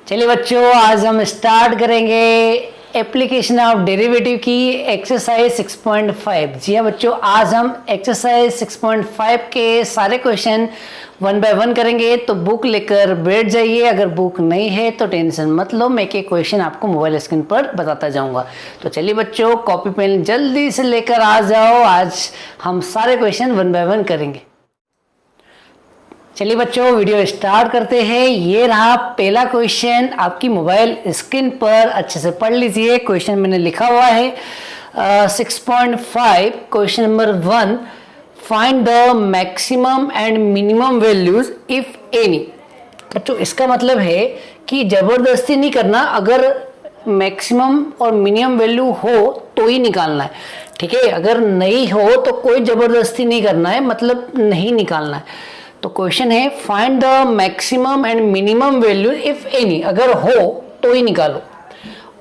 चलिए बच्चों, आज हम स्टार्ट करेंगे एप्लीकेशन ऑफ डेरिवेटिव की एक्सरसाइज 6.5। जी हाँ बच्चों, आज हम एक्सरसाइज 6.5 के सारे क्वेश्चन 1 बाय 1 करेंगे। तो बुक लेकर बैठ जाइए। अगर बुक नहीं है तो टेंशन मत लो, मैं एक क्वेश्चन आपको मोबाइल स्क्रीन पर बताता जाऊंगा। तो चलिए बच्चों, कॉपी पेन जल्दी से लेकर आ जाओ। आज हम सारे क्वेश्चन 1 बाय 1 करेंगे। चलिए बच्चों, वीडियो स्टार्ट करते हैं। ये रहा पहला क्वेश्चन आपकी मोबाइल स्क्रीन पर, अच्छे से पढ़ लीजिए। क्वेश्चन मैंने लिखा हुआ है 6.5, question number 1, find the maximum and minimum values if any. बच्चों इसका मतलब है कि जबरदस्ती नहीं करना, अगर मैक्सिमम और मिनिमम वैल्यू हो तो ही निकालना है। ठीक है, अगर नहीं हो तो कोई जबरदस्ती नहीं करना है, मतलब नहीं निकालना है। तो क्वेश्चन है find the maximum and minimum value if any, अगर हो तो ही निकालो,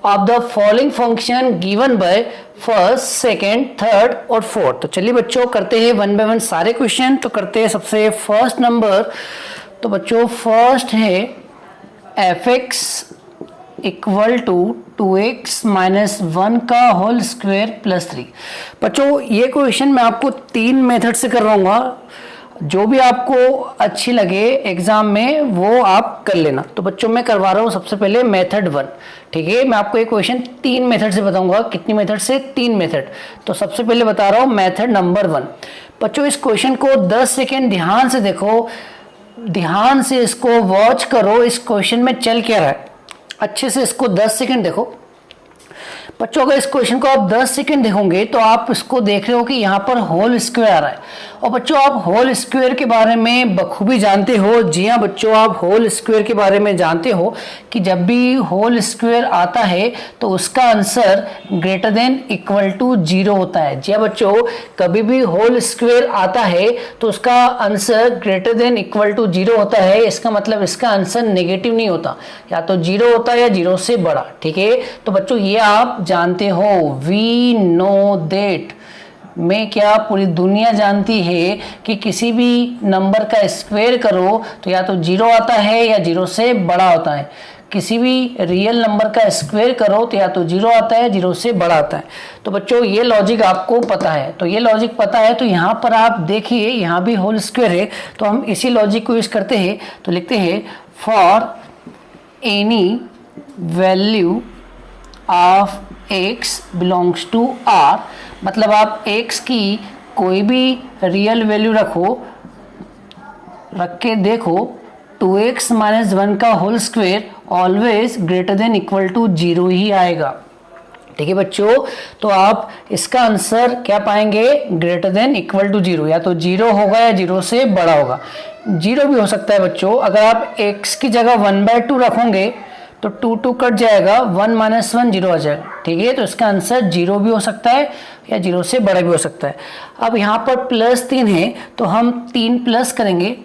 of the following function given by first, second, third और फोर्थ। तो चलिए बच्चों करते हैं 1 बाय 1 सारे क्वेश्चन। तो करते हैं सबसे फर्स्ट नंबर। तो बच्चों फर्स्ट है f(x) equal to 2x minus 1 का होल स्क्वायर प्लस 3। बच्चों ये क्वेश्चन मैं आपको 3 मेथड से करवाऊंगा, जो भी आपको अच्छी लगे एग्जाम में वो आप कर लेना। तो बच्चों मैं करवा रहा हूँ सबसे पहले मेथड 1। ठीक है, मैं आपको एक क्वेश्चन 3 मेथड से बताऊंगा। कितनी मेथड से? 3 मेथड। तो सबसे पहले बता रहा हूँ मेथड नंबर 1। बच्चों इस क्वेश्चन को 10 सेकेंड ध्यान से देखो, ध्यान से इसको वॉच करो, इस क्वेश्चन में चल क्या रहा है, अच्छे से इसको 10 सेकेंड देखो। बच्चों अगर इस क्वेश्चन को आप 10 सेकंड देखोगे तो आप इसको देख रहे हो कि यहाँ पर होल स्क्वायर आ रहा है। और बच्चों आप होल स्क्वायर के बारे में बखूबी जानते हो। जी हाँ बच्चों, आप होल स्क्वायर के बारे में जानते हो कि जब भी होल स्क्वायर आता है तो उसका answer greater than equal to 0 होता है। जी हाँ बच्चों, कभी भी होल स्क्वायर आता है तो उसका answer greater than equal to 0 होता है। इसका मतलब इसका आंसर नेगेटिव नहीं होता, या तो 0 होता है या 0 से बड़ा। ठीक है, तो बच्चों ये आप जानते हो। वी नो दैट, में क्या पूरी दुनिया जानती है कि किसी भी नंबर का स्क्वायर करो तो या तो 0 आता है या 0 से बड़ा होता है। किसी भी रियल नंबर का स्क्वायर करो तो या तो 0 आता है, 0 से बड़ा आता है। तो बच्चों ये लॉजिक आपको पता है। तो ये लॉजिक पता है तो यहाँ पर आप देखिए, यहाँ भी होल स्क्वायर है तो हम इसी लॉजिक को यूज करते हैं। तो लिखते हैं for any value of x belongs to r, मतलब आप x की कोई भी रियल वैल्यू रख के देखो, 2x माइनस 1 का whole square always greater than equal to 0 ही आएगा। ठीक है बच्चों, तो आप इसका आंसर क्या पाएंगे? ग्रेटर देन इक्वल टू 0, या तो 0 होगा या 0 से बड़ा होगा। 0 भी हो सकता है बच्चों, अगर आप x की जगह 1/2 रखोगे तो 2 कट जाएगा, 1 माइनस 1 0 आ जाएगा। ठीक है, तो इसका आंसर 0 भी हो सकता है या 0 से बड़ा भी हो सकता है। अब यहाँ पर प्लस 3 है तो हम 3 प्लस करेंगे,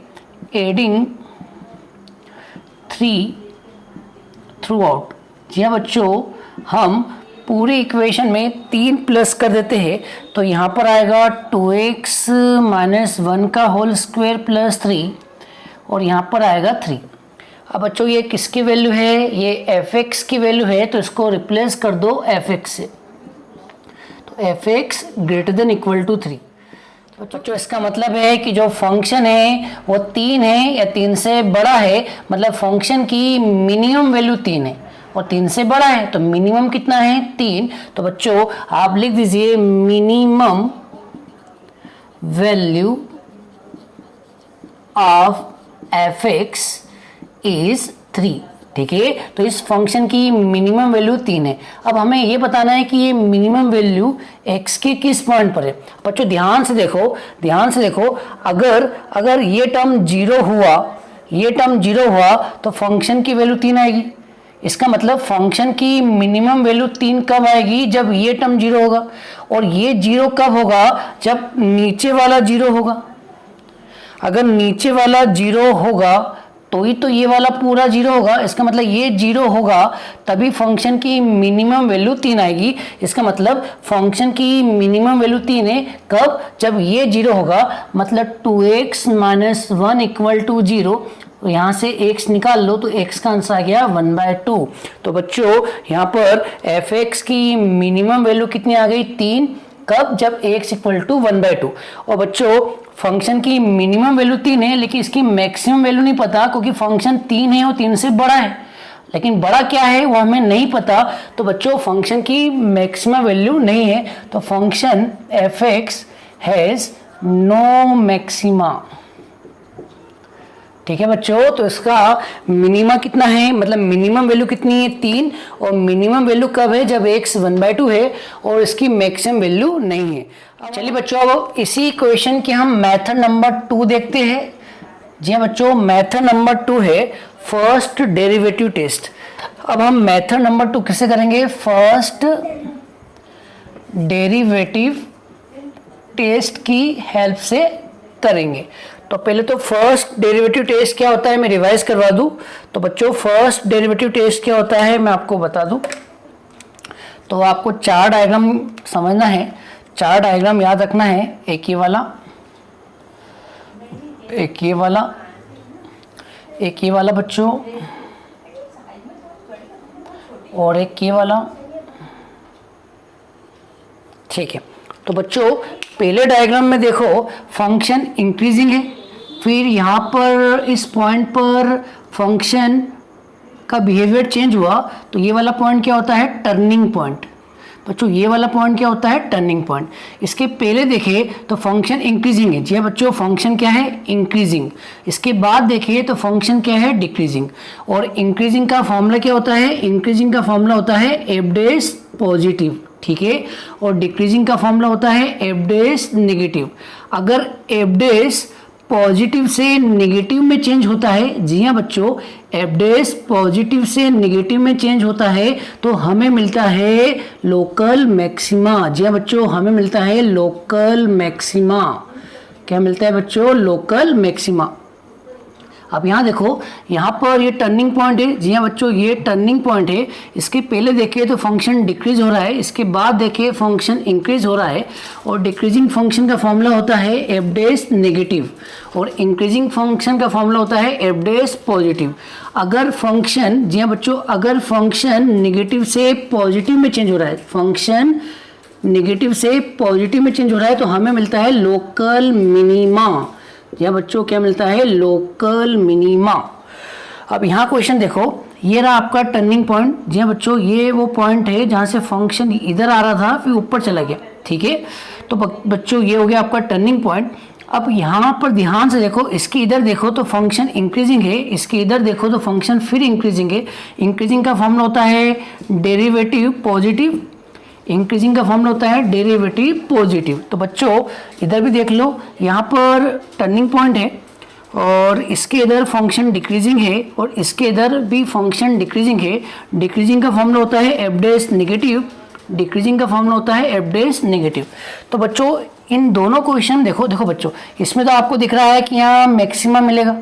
एडिंग 3 थ्रू आउट। जी हाँ बच्चों, हम पूरी इक्वेशन में 3 प्लस कर देते हैं तो यहाँ पर आएगा 2x माइनस 1 का होल स्क्वायर प्लस 3, और यहाँ पर आएगा 3। अब बच्चों ये किसकी वैल्यू है? ये f(x) की वैल्यू है, तो इसको रिप्लेस कर दो f(x) से। तो f(x) greater than equal to 3। तो बच्चों इसका मतलब है कि जो फंक्शन है वो 3 है या 3 से बड़ा है, मतलब फंक्शन की मिनिमम वैल्यू 3 है और 3 से बड़ा है। तो मिनिमम कितना है? 3। तो बच्चों आप लिख दीजिए minimum value of f(x) is 3। ठीक है, तो इस फंक्शन की मिनिमम वैल्यू 3 है। अब हमें ये बताना है कि ये मिनिमम वैल्यू x के किस पॉइंट पर है। बच्चों ध्यान से देखो, ध्यान से देखो, अगर ये टर्म 0 हुआ, ये टर्म 0 हुआ तो फंक्शन की वैल्यू 3 आएगी। इसका मतलब फंक्शन की मिनिमम वैल्यू 3 कब आएगी? जब ये टर्म 0 होगा। और ये 0 कब होगा? जब नीचे वाला 0 होगा। अगर नीचे वाला 0 होगा तो ही तो ये वाला पूरा 0 होगा। इसका मतलब ये 0 होगा तभी फंक्शन की मिनिमम वैल्यू 3 आएगी। इसका मतलब फंक्शन की मिनिमम वैल्यू 3 है कब? जब ये 0 होगा, मतलब 2x माइनस 1 इक्वल टू 0, तो यहाँ से x निकाल लो तो x का आंसर आ गया 1/2। तो बच्चों यहाँ पर f(x) की मिनिमम वैल्यू कितनी आ गई 3। कब? जब x = 1/2। और बच्चों फंक्शन की मिनिमम वैल्यू 3 है लेकिन इसकी मैक्सिमम वैल्यू नहीं पता, क्योंकि फंक्शन 3 है और 3 से बड़ा है, लेकिन बड़ा क्या है वो हमें नहीं पता। तो बच्चों फंक्शन की मैक्सिमम वैल्यू नहीं है, तो function f(x) has no maxima. ठीक है बच्चों, तो इसका मिनिमा कितना है, मतलब मिनिमम वैल्यू कितनी है 3, और मिनिमम वैल्यू कब है? जब x 1/2 है और इसकी मैक्सिमम वैल्यू नहीं है। चलिए बच्चों अब इसी क्वेश्चन के हम मेथड नंबर 2 देखते हैं। जी हाँ बच्चों, मेथड नंबर 2 है फर्स्ट डेरिवेटिव टेस्ट। अब हम मेथड नंबर 2 किससे करेंगे? फर्स्ट डेरिवेटिव टेस्ट की हेल्प से करेंगे। तो पहले तो फर्स्ट डेरिवेटिव टेस्ट क्या होता है मैं रिवाइज करवा दूं। तो बच्चों फर्स्ट डेरिवेटिव टेस्ट क्या होता है मैं आपको बता दूं। तो आपको 4 डायग्राम समझना है, 4 डायग्राम याद रखना है। एक ये वाला, एक ये वाला, एक ये वाला बच्चों, और एक ये वाला। ठीक है, तो बच्चों पहले डायग्राम में देखो फंक्शन इंक्रीजिंग है, फिर यहाँ पर इस पॉइंट पर फंक्शन का बिहेवियर चेंज हुआ, तो ये वाला पॉइंट क्या होता है? Turning point. बच्चों ये वाला पॉइंट क्या होता है? Turning point. इसके पहले देखें तो फंक्शन इंक्रीजिंग है। जी हाँ बच्चों, फंक्शन क्या है? इंक्रीजिंग। इसके बाद देखिए तो फंक्शन क्या है? डिक्रीजिंग। और इंक्रीजिंग का फॉर्मूला क्या होता है? इंक्रीजिंग का फॉर्मूला होता है एफ डैश पॉजिटिव, ठीक है, और डिक्रीजिंग का फॉर्मूला होता है एफ डैश नेगेटिव। अगर एफ डैश पॉजिटिव से नेगेटिव में चेंज होता है, जी हाँ बच्चों, एफ डैश पॉजिटिव से नेगेटिव में चेंज होता है तो हमें मिलता है लोकल मैक्सिमा। जी हाँ बच्चों, हमें मिलता है लोकल मैक्सिमा। क्या मिलता है बच्चों? Local maxima. अब यहाँ देखो, यहाँ पर ये टर्निंग पॉइंट है। जी हाँ बच्चों, ये टर्निंग पॉइंट है। इसके पहले देखिए तो फंक्शन डिक्रीज हो रहा है, इसके बाद देखिए फंक्शन इंक्रीज हो रहा है। और डिक्रीजिंग फंक्शन का फॉर्मूला होता है एफ डैश नेगेटिव, और इंक्रीजिंग फंक्शन का फॉर्मूला होता है एफ डैश पॉजिटिव। अगर फंक्शन, जी हाँ बच्चों, अगर फंक्शन नेगेटिव से पॉजिटिव में चेंज हो रहा है, फंक्शन नेगेटिव से पॉजिटिव में चेंज हो रहा है तो हमें मिलता है लोकल मिनिमा। या बच्चों क्या मिलता है? Local minima. अब यहाँ क्वेश्चन देखो, ये रहा आपका टर्निंग पॉइंट। जी हाँ बच्चों, ये वो पॉइंट है जहाँ से फंक्शन इधर आ रहा था फिर ऊपर चला गया, ठीक है। तो बच्चों ये हो गया आपका टर्निंग पॉइंट। अब यहाँ पर ध्यान से देखो, इसके इधर देखो तो फंक्शन इंक्रीजिंग है, इसके इधर देखो तो फंक्शन फिर इंक्रीजिंग है। इंक्रीजिंग का फॉर्मूला होता है डेरिवेटिव पॉजिटिव, इंक्रीजिंग का फॉर्मूला होता है डेरिवेटिव पॉजिटिव। तो बच्चों इधर भी देख लो, यहाँ पर टर्निंग पॉइंट है और इसके इधर फंक्शन डिक्रीजिंग है और इसके इधर भी फंक्शन डिक्रीजिंग है। डिक्रीजिंग का फॉर्मूला होता है एफ डैश नेगेटिव, डिक्रीजिंग का फॉर्मूला होता है एफ डैश नेगेटिव। तो बच्चों इन दोनों क्वेश्चन देखो बच्चों, इसमें तो आपको दिख रहा है कि यहाँ मैक्सिमम मिलेगा,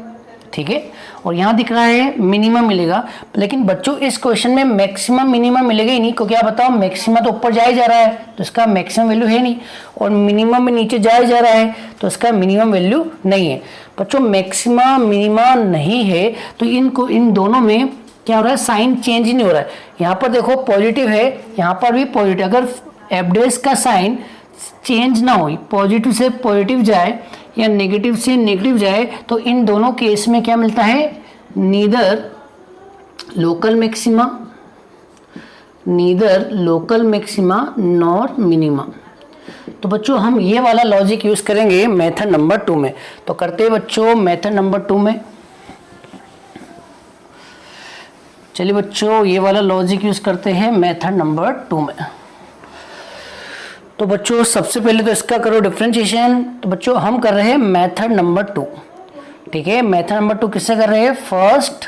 ठीक है, और यहाँ दिख रहा है मिनिमम मिलेगा। लेकिन बच्चों इस क्वेश्चन में मैक्सिमम मिनिमम मिलेगा ही नहीं, क्योंकि आप बताओ मैक्सिमम तो ऊपर जाया जा रहा है तो इसका मैक्सिमम वैल्यू है नहीं, और मिनिमम में नीचे जाया जा रहा है तो इसका मिनिमम वैल्यू नहीं है। बच्चों मैक्सिमा मिनिमा नहीं है तो इन दोनों में क्या हो रहा है? साइन चेंज ही नहीं हो रहा है। यहाँ पर देखो पॉजिटिव है, यहाँ पर भी पॉजिटिव। अगर एफ डैश का साइन चेंज ना हो, पॉजिटिव से पॉजिटिव जाए या नेगेटिव से नेगेटिव जाए, तो इन दोनों केस में क्या मिलता है? Neither local maxima, neither local maxima nor minima. तो बच्चों हम ये वाला लॉजिक यूज करेंगे मेथड नंबर 2 में। तो करते हैं बच्चों मेथड नंबर 2 में। चलिए बच्चों ये वाला लॉजिक यूज करते हैं मेथड नंबर 2 में। तो बच्चों सबसे पहले तो इसका करो डिफरेंशिएशन। तो बच्चों हम कर रहे हैं मेथड नंबर 2, ठीक है। मेथड नंबर 2 किससे कर रहे हैं? फर्स्ट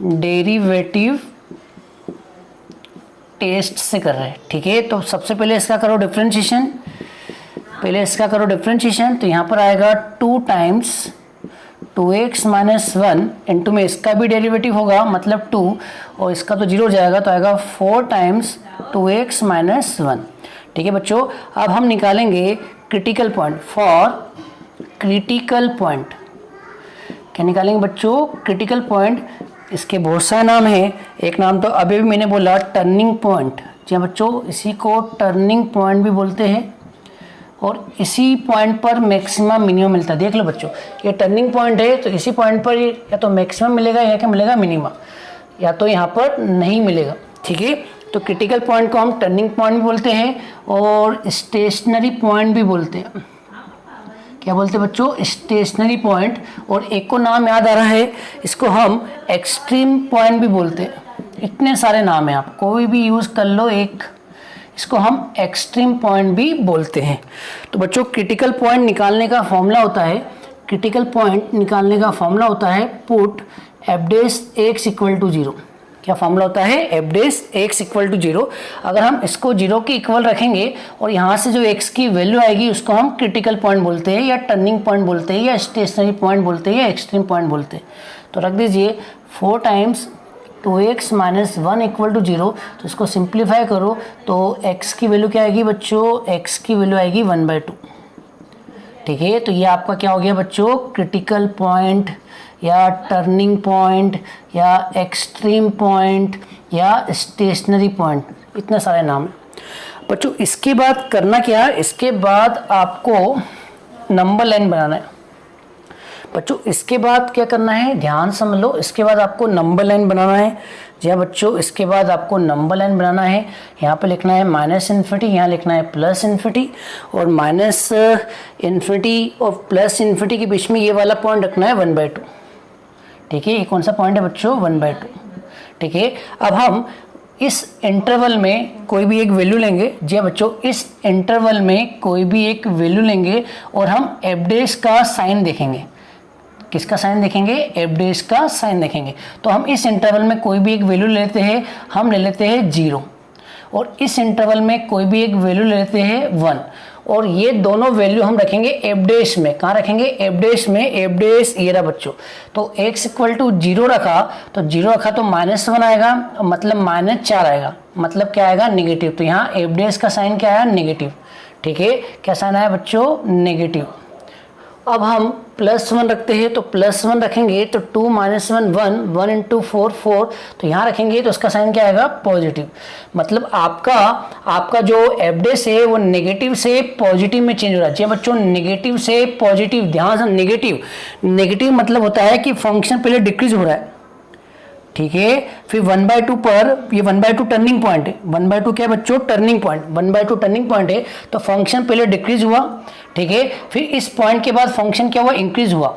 डेरिवेटिव टेस्ट से कर रहे हैं, ठीक है। तो सबसे पहले इसका करो डिफरेंशिएशन, पहले इसका करो डिफरेंशिएशन। तो यहाँ पर आएगा 2 टाइम्स 2x माइनस 1 इंटू में इसका भी डेरिवेटिव होगा मतलब 2, और इसका तो 0 हो जाएगा तो आएगा 4 टाइम्स 2x माइनस 1, ठीक है बच्चों। अब हम निकालेंगे critical point. For critical point, क्या निकालेंगे बच्चों? Critical point. इसके बहुत सारे नाम हैं। एक नाम तो अभी भी मैंने बोला, टर्निंग पॉइंट। जी हाँ बच्चों, इसी को टर्निंग पॉइंट भी बोलते हैं और इसी पॉइंट पर मैक्सिमम मिनिमम मिलता है। देख लो बच्चों, ये टर्निंग पॉइंट है तो इसी पॉइंट पर या तो मैक्सिमम मिलेगा या क्या मिलेगा? मिनिमम, या तो यहाँ पर नहीं मिलेगा। ठीक है, तो क्रिटिकल पॉइंट को हम टर्निंग पॉइंट भी बोलते हैं और स्टेशनरी पॉइंट भी बोलते हैं। क्या बोलते हैं बच्चों? Stationary point. और एक को नाम याद आ रहा है, इसको हम एक्सट्रीम पॉइंट भी बोलते हैं। इतने सारे नाम हैं, आप कोई भी यूज़ कर लो एक। इसको हम एक्सट्रीम पॉइंट भी बोलते हैं। तो बच्चों, क्रिटिकल पॉइंट निकालने का फॉर्मूला होता है, क्रिटिकल पॉइंट निकालने का फॉर्मूला होता है put F dash X equal to 0। क्या फॉर्मूला होता है? F dash X equal to 0। अगर हम इसको 0 के इक्वल रखेंगे और यहाँ से जो x की वैल्यू आएगी उसको हम क्रिटिकल पॉइंट बोलते हैं या टर्निंग पॉइंट बोलते हैं या स्टेशनरी पॉइंट बोलते हैं या एक्सट्रीम पॉइंट बोलते हैं। तो रख दीजिए 4 times 2x minus 1 equal to 0। तो इसको सिंप्लीफाई करो तो x की वैल्यू क्या आएगी बच्चों? x की वैल्यू आएगी 1/2। ठीक है, तो ये आपका क्या हो गया बच्चों? क्रिटिकल पॉइंट या टर्निंग पॉइंट या एक्सट्रीम पॉइंट या स्टेशनरी पॉइंट। इतने सारे नाम हैं बच्चों। इसके बाद करना क्या है? इसके बाद आपको नंबर लाइन बनाना है बच्चों। इसके बाद क्या करना है? ध्यान समझ लो। इसके बाद आपको नंबर लाइन बनाना है। जी हाँ बच्चों, इसके बाद आपको नंबर लाइन बनाना है। यहाँ पे लिखना है माइनस इन्फिनिटी, यहाँ लिखना है प्लस इन्फिनिटी, और माइनस इन्फिनिटी और प्लस इन्फिनिटी के बीच में ये वाला पॉइंट रखना है 1/2। ठीक है, ये कौन सा पॉइंट है बच्चों? 1/2। ठीक है, अब हम इस इंटरवल में कोई भी एक वैल्यू लेंगे। जी हाँ बच्चों, इस इंटरवल में कोई भी एक वैल्यू लेंगे और हम एफ डैश का साइन देखेंगे। किसका साइन देखेंगे? एफ डैश का साइन देखेंगे। तो हम इस इंटरवल में कोई भी एक वैल्यू लेते हैं, हम ले लेते हैं 0, और इस इंटरवल में कोई भी एक वैल्यू ले लेते हैं 1, और ये दोनों वैल्यू हम रखेंगे एफ डैश में। कहाँ रखेंगे? एफ डैश में। एफ डैश ये रहा बच्चों। तो x इक्वल टू 0 रखा तो 0 रखा तो -1 आएगा, मतलब -4 आएगा, मतलब क्या आएगा? नेगेटिव। तो यहाँ एफ डैश का साइन क्या आया? नेगेटिव। ठीक है, क्या साइन आया बच्चों? नेगेटिव। अब हम +1 रखते हैं तो +1 रखेंगे तो 2 - 1 1, 1 × 4 4, तो यहाँ रखेंगे तो उसका साइन क्या आएगा? पॉजिटिव। मतलब आपका जो एफ डैश है वो नेगेटिव से पॉजिटिव में चेंज हो रहा है। बच्चों, नेगेटिव से पॉजिटिव, ध्यान से, नेगेटिव मतलब होता है कि फंक्शन पहले डिक्रीज हो रहा है। ठीक है, फिर 1/2 पर, ये 1/2 टर्निंग पॉइंट है। 1/2 क्या है बच्चों? Turning point. 1/2 टर्निंग पॉइंट है तो फंक्शन पहले डिक्रीज हुआ। ठीक है, फिर इस पॉइंट के बाद फंक्शन क्या हुआ? इंक्रीज हुआ।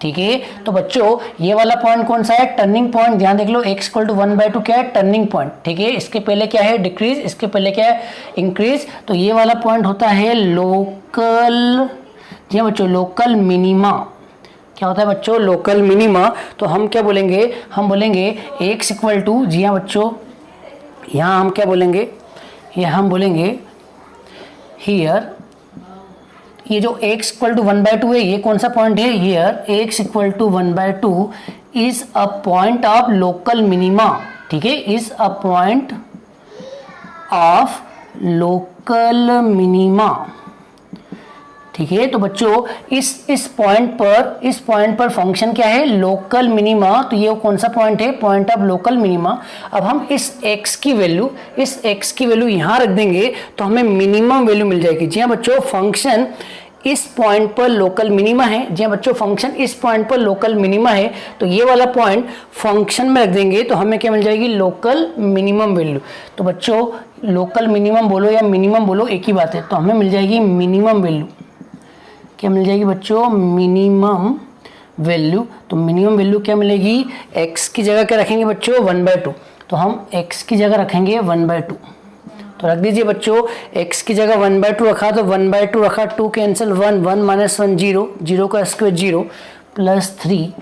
ठीक है, तो बच्चों ये वाला पॉइंट कौन सा है? Turning point. ध्यान देख लो, x इक्वल टू 1/2 क्या है? Turning point. ठीक है, इसके पहले क्या है? डिक्रीज, इसके पहले क्या है? इंक्रीज। तो ये वाला पॉइंट होता है लोकल। जी हाँ बच्चों, लोकल मिनिमा। क्या होता है बच्चों? Local minima. तो हम क्या बोलेंगे? हम बोलेंगे x इक्वल टू, जी हाँ बच्चों, यहाँ हम क्या बोलेंगे? यहाँ हम बोलेंगे हियर, ये जो x इक्वल टू 1/2 है, ये कौन सा पॉइंट है? Here x equal to 1/2 is a point of local minima. ठीक है, is a point of local minima. ठीक है, तो बच्चों इस पॉइंट पर फंक्शन क्या है? Local minima. तो ये कौन सा पॉइंट है? Point of local minima. अब हम इस x की वैल्यू यहाँ रख देंगे तो हमें मिनिमम वैल्यू मिल जाएगी। जी हाँ बच्चों, फंक्शन इस पॉइंट पर लोकल मिनिमा है। जी हाँ बच्चों, फंक्शन इस पॉइंट पर लोकल मिनिमा है, तो ये वाला पॉइंट फंक्शन में रख देंगे तो हमें क्या मिल जाएगी? Local minimum value. तो बच्चों, लोकल मिनिमम बोलो या मिनिमम बोलो, एक ही बात है। तो हमें मिल जाएगी मिनिमम वैल्यू। क्या मिल जाएगी बच्चों? Minimum value. तो मिनिमम वैल्यू क्या मिलेगी? x की जगह क्या रखेंगे बच्चों? 1/2। तो हम x की जगह रखेंगे 1/2। तो रख दीजिए बच्चों, x की जगह 1/2 रखा तो 1/2 रखा, 2 कैंसिल, 1 1 - 1 0, 0 का स्क्वायर 0, +3।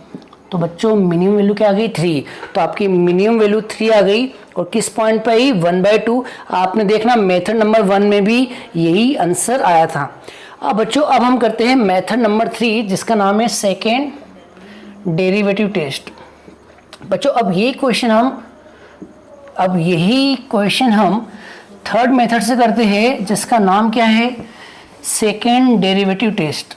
तो बच्चों मिनिमम वैल्यू क्या आ गई? 3। तो आपकी मिनिमम वैल्यू 3 आ गई। और किस पॉइंट पे आई? 1/2। आपने देखना मेथड नंबर 1 में भी यही आंसर आया था। अब बच्चों, अब हम करते हैं मेथड नंबर 3, जिसका नाम है सेकेंड डेरिवेटिव टेस्ट। बच्चों, अब यही क्वेश्चन हम थर्ड मेथड से करते हैं, जिसका नाम क्या है? Second derivative test.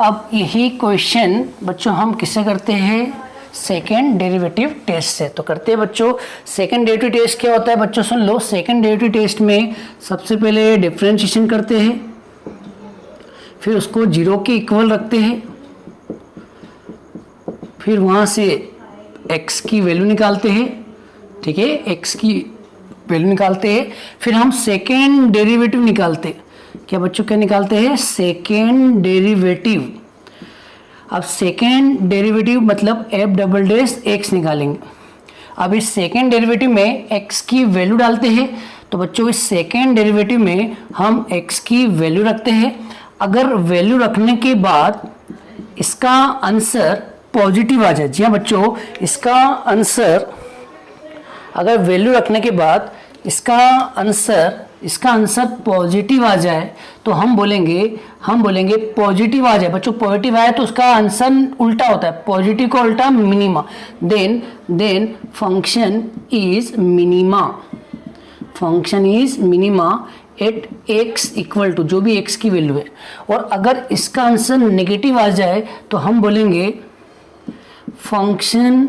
अब यही क्वेश्चन बच्चों हम किससे करते हैं, सेकेंड डेरिवेटिव टेस्ट से। तो करते हैं बच्चों, सेकेंड डेरिवेटिव टेस्ट क्या होता है बच्चों, सुन लो। सेकेंड डेरिवेटिव टेस्ट में सबसे पहले डिफरेंशिएशन करते हैं, फिर उसको 0 के इक्वल रखते हैं, फिर वहाँ से x की वैल्यू निकालते हैं, ठीक है, x की वैल्यू निकालते हैं, फिर हम सेकेंड डेरिवेटिव निकालते हैं। क्या बच्चों क्या निकालते हैं, सेकेंड डेरिवेटिव। अब सेकेंड डेरिवेटिव मतलब f डबल डैश x निकालेंगे। अब इस सेकेंड डेरिवेटिव में x की वैल्यू डालते हैं, तो बच्चों इस सेकेंड डेरिवेटिव में हम x की वैल्यू रखते हैं। अगर वैल्यू रखने के बाद इसका आंसर पॉजिटिव आ जाए, जी हाँ बच्चों, इसका आंसर अगर वैल्यू रखने के बाद इसका आंसर पॉजिटिव आ जाए तो हम बोलेंगे पॉजिटिव आ जाए। बच्चों पॉजिटिव आए तो उसका आंसर उल्टा होता है, पॉजिटिव का उल्टा minima. Then function is minima at x equal to जो भी x की वैल्यू है। और अगर इसका आंसर नेगेटिव आ जाए तो हम बोलेंगे फंक्शन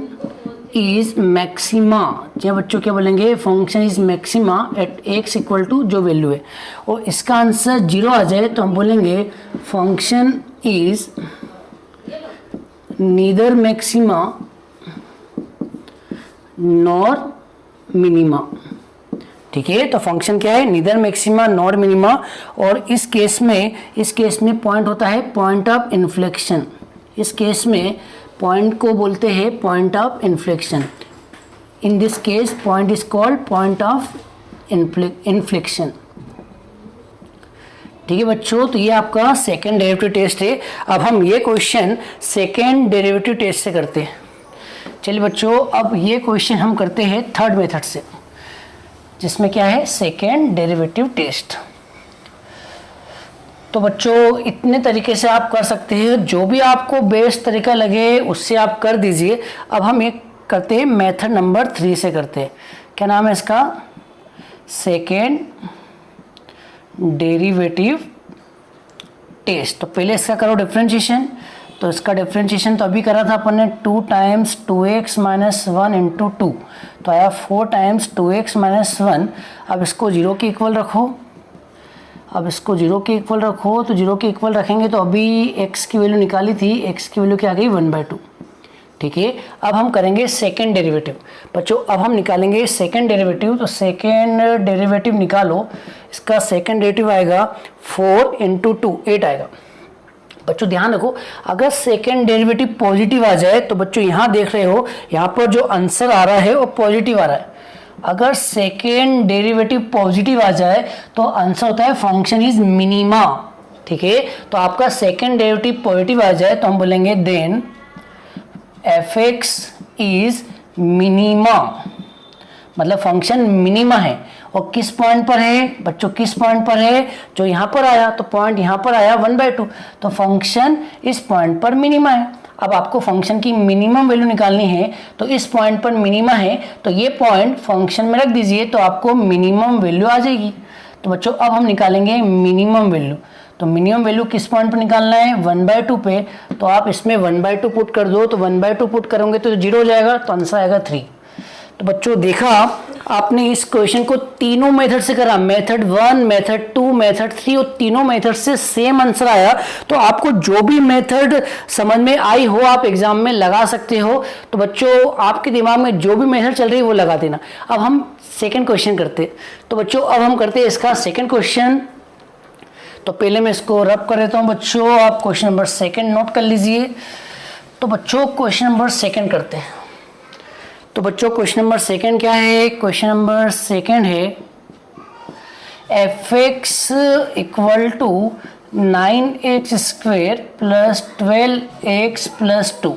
इज मैक्सिमा। जी बच्चों क्या बोलेंगे, function is maxima at x equal to जो वैल्यू है। और इसका आंसर 0 आ जाए तो हम बोलेंगे function is neither maxima nor minima. ठीक है, तो फंक्शन क्या है, नीदर मैक्सिमा नॉर मिनिमा। और इस केस में पॉइंट होता है पॉइंट ऑफ इन्फ्लेक्शन। इस केस में पॉइंट को बोलते हैं point of inflection. In this case point is called point of inflection. ठीक है बच्चों, तो ये आपका सेकेंड डेरिवेटिव टेस्ट है। अब हम ये क्वेश्चन सेकेंड डेरिवेटिव टेस्ट से करते हैं। चलिए बच्चों, अब ये क्वेश्चन हम करते हैं थर्ड मेथड से, जिसमें क्या है, सेकेंड डेरिवेटिव टेस्ट। तो बच्चों इतने तरीके से आप कर सकते हैं, जो भी आपको बेस्ट तरीका लगे उससे आप कर दीजिए। अब हम एक करते हैं मेथड नंबर 3 से करते हैं। क्या नाम है इसका, सेकेंड डेरिवेटिव टेस्ट। तो पहले इसका करो डिफरेंशिएशन। तो इसका डिफरेंशिएशन तो अभी करा था अपन ने 2 टाइम्स 2x माइनस 1 इंटू 2, तो आया 4 टाइम्स 2x माइनस 1। अब इसको 0 के इक्वल रखो। तो 0 के इक्वल रखेंगे तो अभी x की वैल्यू निकाली थी, x की वैल्यू क्या आ गई 1/2। ठीक है, अब हम करेंगे सेकेंड डेरिवेटिव। बच्चों अब हम निकालेंगे सेकेंड डेरिवेटिव। तो सेकेंड डेरिवेटिव निकालो। इसका सेकेंड डेरिवेटिव आएगा 4 इंटू 2 8 आएगा। बच्चों ध्यान रखो, अगर सेकेंड डेरिवेटिव पॉजिटिव आ जाए तो बच्चों यहाँ देख रहे हो, यहाँ पर जो आंसर आ रहा है वो पॉजिटिव आ रहा है। अगर सेकेंड डेरिवेटिव पॉजिटिव आ जाए तो आंसर होता है फंक्शन इज मिनिमा। ठीक है, तो आपका सेकेंड डेरिवेटिव पॉजिटिव आ जाए तो हम बोलेंगे देन fx इज मिनिमा, मतलब फंक्शन मिनिमा है। और किस पॉइंट पर है बच्चों, किस पॉइंट पर है, जो यहाँ पर आया, तो पॉइंट यहाँ पर आया 1/2, तो फंक्शन इस पॉइंट पर मिनिमा है। अब आपको फंक्शन की मिनिमम वैल्यू निकालनी है, तो इस पॉइंट पर मिनिमा है, तो ये पॉइंट फंक्शन में रख दीजिए तो आपको मिनिमम वैल्यू आ जाएगी। तो बच्चों अब हम निकालेंगे मिनिमम वैल्यू। तो मिनिमम वैल्यू किस पॉइंट पर निकालना है, 1/2 पे। तो आप इसमें 1/2 पुट कर दो, तो 1/2 पुट करोगे तो 0 हो जाएगा, तो आंसर आएगा 3। तो बच्चों देखा आपने इस क्वेश्चन को तीनों मेथड से करा, मेथड 1, मेथड 2, मेथड 3, और तीनों मेथड से सेम आंसर आया। तो आपको जो भी मेथड समझ में आई हो आप एग्जाम में लगा सकते हो। तो बच्चों आपके दिमाग में जो भी मेथड चल रही है वो लगा देना। अब हम सेकेंड क्वेश्चन करते। तो बच्चों अब हम करते हैं इसका सेकेंड क्वेश्चन। तो पहले मैं इसको रब कर देता हूँ बच्चों, आप क्वेश्चन नंबर सेकेंड नोट कर लीजिए। तो बच्चों क्वेश्चन नंबर सेकेंड करते हैं। तो बच्चों क्वेश्चन नंबर सेकेंड क्या है, क्वेश्चन नंबर सेकेंड है fx equal to 9x square plus 12x plus 2।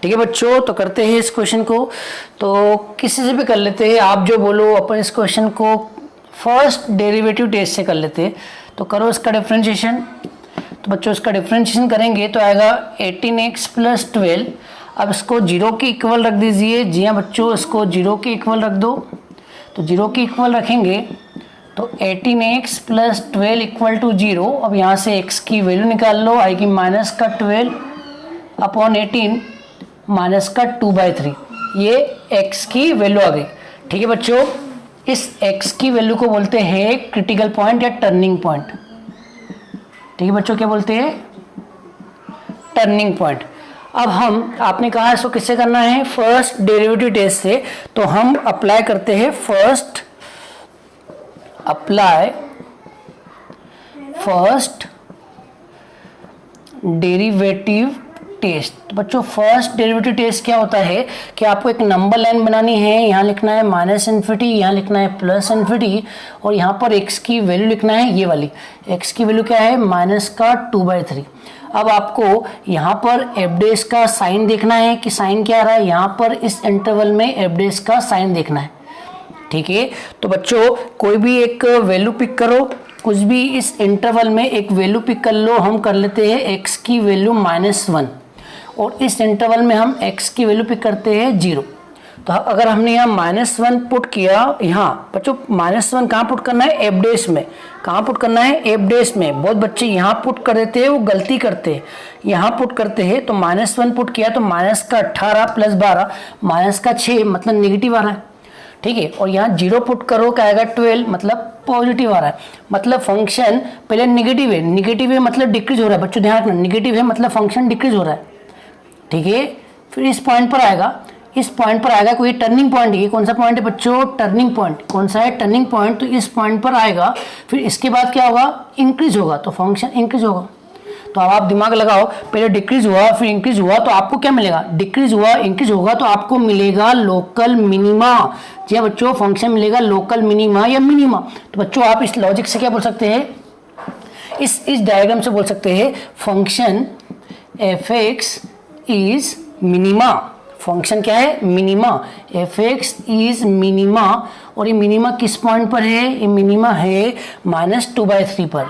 ठीक है बच्चों, तो करते हैं इस क्वेश्चन को। तो किसी से भी कर लेते हैं, आप जो बोलो। अपन इस क्वेश्चन को फर्स्ट डेरिवेटिव टेस्ट से कर लेते हैं। तो करो इसका डिफरेंशिएशन। तो बच्चों इसका डिफरेंशिएशन करेंगे तो आएगा 18x प्लस 12। अब इसको 0 के इक्वल रख दीजिए। जी हाँ बच्चों, इसको 0 के इक्वल रख दो। तो 0 के इक्वल रखेंगे तो 18x प्लस 12 इक्वल टू 0। अब यहाँ से x की वैल्यू निकाल लो, आएगी माइनस का 12 अपॉन 18 माइनस का 2/3। ये x की वैल्यू आ गई। ठीक है बच्चों, इस x की वैल्यू को बोलते हैं क्रिटिकल पॉइंट या टर्निंग पॉइंट। ठीक है बच्चों, क्या बोलते हैं? Turning point. अब हम, आपने कहा इसको किससे करना है? फर्स्ट डेरिवेटिव टेस्ट से। तो हम अप्लाई करते हैं फर्स्ट डेरिवेटिव टेस्ट। तो बच्चों फर्स्ट डेरिवेटिव टेस्ट क्या होता है कि आपको एक नंबर लाइन बनानी है, यहाँ लिखना है माइनस इन्फिनिटी, यहाँ लिखना है प्लस इन्फिनिटी, और यहाँ पर x की वैल्यू लिखना है ये वाली। x की वैल्यू क्या है? माइनस का 2/3। अब आपको यहाँ पर एफ डेस का साइन देखना है कि साइन क्या आ रहा है, यहाँ पर इस इंटरवल में एफ डेस का साइन देखना है। ठीक है, तो बच्चों कोई भी एक वैल्यू पिक करो, कुछ भी इस इंटरवल में एक वैल्यू पिक कर लो। हम कर लेते हैं x की वैल्यू -1, और इस इंटरवल में हम x की वैल्यू पिक करते हैं 0। तो अगर हमने यहाँ -1 पुट किया, यहाँ बच्चों -1 कहाँ पुट करना है? एफ डेस में। कहाँ पुट करना है? एफ डेस में। बहुत बच्चे यहाँ पुट कर देते हैं, वो गलती करते हैं, यहाँ पुट करते हैं। तो -1 पुट किया तो माइनस का 18 प्लस 12 माइनस का 6 मतलब नेगेटिव आ रहा है। ठीक है, और यहाँ 0 पुट करो, क्या आएगा? 12 मतलब पॉजिटिव आ रहा है। मतलब फंक्शन पहले नेगेटिव है, नेगेटिव है मतलब डिक्रीज हो रहा है। बच्चों ध्यान रखना, नेगेटिव है मतलब फंक्शन डिक्रीज हो रहा है। ठीक है, फिर इस पॉइंट पर आएगा, इस पॉइंट पर आएगा कोई टर्निंग पॉइंट। ये कौन सा पॉइंट है बच्चों? Turning point. कौन सा है? Turning point. तो इस पॉइंट पर आएगा, फिर इसके बाद क्या होगा? इंक्रीज होगा, तो फंक्शन इंक्रीज होगा। तो अब आप दिमाग लगाओ, पहले डिक्रीज हुआ फिर इंक्रीज हुआ, तो आपको क्या मिलेगा? डिक्रीज हुआ इंक्रीज होगा तो आपको मिलेगा लोकल मिनिमा। जी हाँ बच्चों, फंक्शन मिलेगा लोकल मिनिमा या मिनिमा। तो बच्चों आप इस लॉजिक से क्या बोल सकते हैं? इस डायग्राम से बोल सकते हैं function F x is minima. Function क्या है? Minima. F x is minima. और ये मिनिमा किस पॉइंट पर है? ये मिनिमा है -2/3 पर।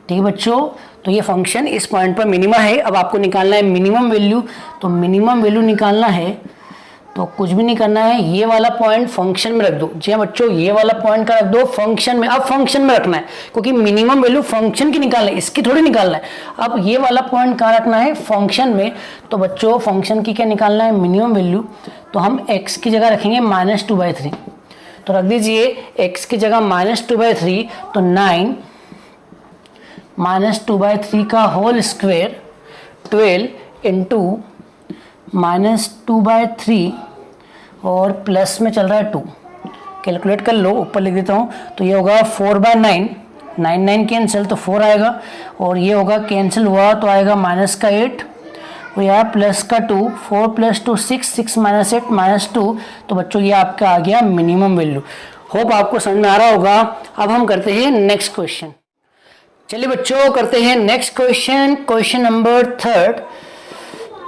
ठीक है बच्चों, तो ये फंक्शन इस पॉइंट पर मिनिमा है। अब आपको निकालना है मिनिमम वैल्यू। तो मिनिमम वैल्यू निकालना है तो कुछ भी नहीं करना है, ये वाला पॉइंट फंक्शन में रख दो। जी हाँ बच्चों, ये वाला पॉइंट का रख दो फंक्शन में। अब फंक्शन में रखना है क्योंकि मिनिमम वैल्यू फंक्शन की निकालना है, इसकी थोड़ी निकालना है। अब ये वाला पॉइंट कहाँ रखना है? फंक्शन में। तो बच्चों फंक्शन की क्या निकालना है? Minimum value. तो हम x की जगह रखेंगे -2/3। तो रख दीजिए x की जगह -2/3, तो 9 -2/3 का होल स्क्वायर 12 इंटू -2/3 और प्लस में चल रहा है 2। कैलकुलेट कर लो, ऊपर लिख देता हूँ। तो ये होगा 4/9, 9 कैंसिल तो 4 आएगा, और ये होगा कैंसिल हुआ तो आएगा -8, और यहाँ प्लस का 2, 4 + 2 6, 6 - 8 -2। तो बच्चों ये आपका आ गया मिनिमम वैल्यू। होप आपको समझ में आ रहा होगा। अब हम करते हैं नेक्स्ट क्वेश्चन। चलिए बच्चों करते हैं नेक्स्ट क्वेश्चन, क्वेश्चन नंबर 3।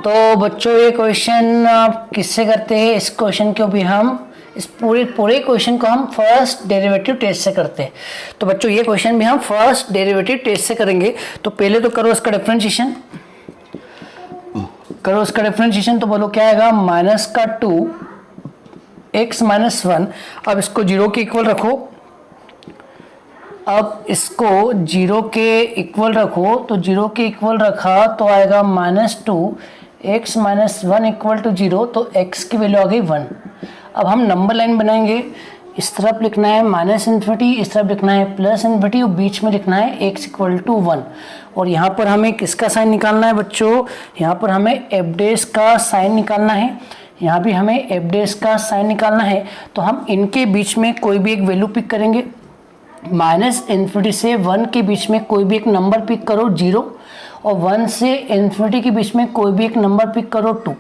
तो बच्चों ये क्वेश्चन किससे करते हैं? इस क्वेश्चन को भी हम, इस पूरे क्वेश्चन को हम फर्स्ट डेरिवेटिव टेस्ट से करते हैं। तो बच्चों ये क्वेश्चन भी हम फर्स्ट डेरिवेटिव टेस्ट से करेंगे। तो पहले तो करो इसका डिफरेंशिएशन, करो इसका डिफरेंशिएशन। तो बोलो क्या आएगा? -2 x - 1। अब इसको 0 के इक्वल रखो। अब इसको 0 के इक्वल रखो, तो 0 के इक्वल रखा तो आएगा -2 x - 1 = 0। तो x की वैल्यू आ गई 1। अब हम नंबर लाइन बनाएंगे। इस तरफ लिखना है -∞, इस तरफ लिखना है +∞, और बीच में लिखना है x = 1। और यहाँ पर हमें किसका साइन निकालना है बच्चों? यहाँ पर हमें एफ डेस का साइन निकालना है, यहाँ भी हमें एफ डेस का साइन निकालना है। तो हम इनके बीच में कोई भी एक वैल्यू पिक करेंगे। -∞ से 1 के बीच में कोई भी एक नंबर पिक करो 0, और 1 से ∞ के बीच में कोई भी एक नंबर पिक करो 2।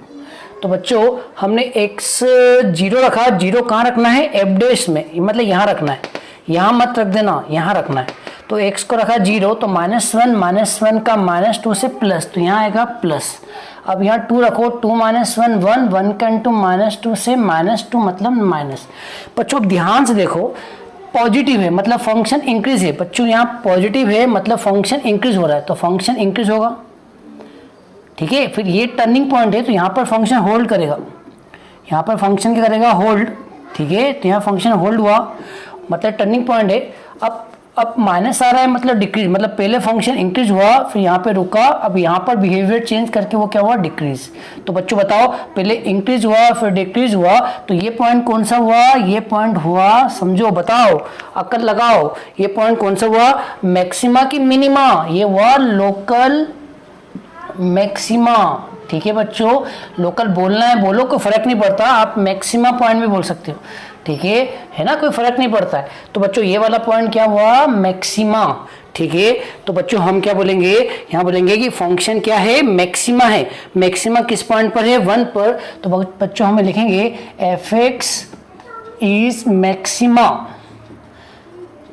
तो बच्चों हमने x 0 रखा, 0 कहाँ रखना है? एफ डेस में, मतलब यहाँ रखना है, यहाँ मत रख देना, यहाँ रखना है। तो x को रखा 0, तो -1 का -2 से प्लस, तो यहाँ आएगा प्लस। अब यहाँ 2 रखो, 2 - 1 1, 1 का इंटू -2 से -2 मतलब माइनस। बच्चों ध्यान से देखो, पॉजिटिव है मतलब फंक्शन इंक्रीज है। बच्चों यहाँ पॉजिटिव है मतलब फंक्शन इंक्रीज हो रहा है, तो फंक्शन इंक्रीज होगा। ठीक है, फिर ये टर्निंग पॉइंट है तो यहाँ पर फंक्शन होल्ड करेगा, यहाँ पर फंक्शन क्या करेगा? होल्ड। ठीक है, तो यहाँ फंक्शन होल्ड हुआ, मतलब टर्निंग पॉइंट है। अब माइनस आ रहा है मतलब डिक्रीज, मतलब पहले फंक्शन इंक्रीज हुआ फिर यहाँ पे रुका, अब यहाँ पर बिहेवियर चेंज करके वो क्या हुआ, डिक्रीज। तो बच्चों बताओ पहले इंक्रीज हुआ फिर डिक्रीज हुआ, तो ये पॉइंट कौन सा हुआ, ये पॉइंट हुआ, समझो बताओ अक्ल लगाओ, ये पॉइंट कौन सा हुआ, मैक्सिमा की मिनिमा, ये हुआ लोकल मैक्सिमा। ठीक है बच्चों, लोकल बोलना है बोलो, कोई फर्क नहीं पड़ता, आप मैक्सिमा पॉइंट भी बोल सकते हो। ठीक है ना, कोई फर्क नहीं पड़ता है। तो बच्चों ये वाला पॉइंट क्या हुआ, मैक्सिमा। ठीक है, तो बच्चों हम क्या बोलेंगे, यहाँ बोलेंगे कि फंक्शन क्या है, मैक्सिमा है। मैक्सिमा किस पॉइंट पर है, 1 पर। तो बच्चों हमें लिखेंगे f x is maxima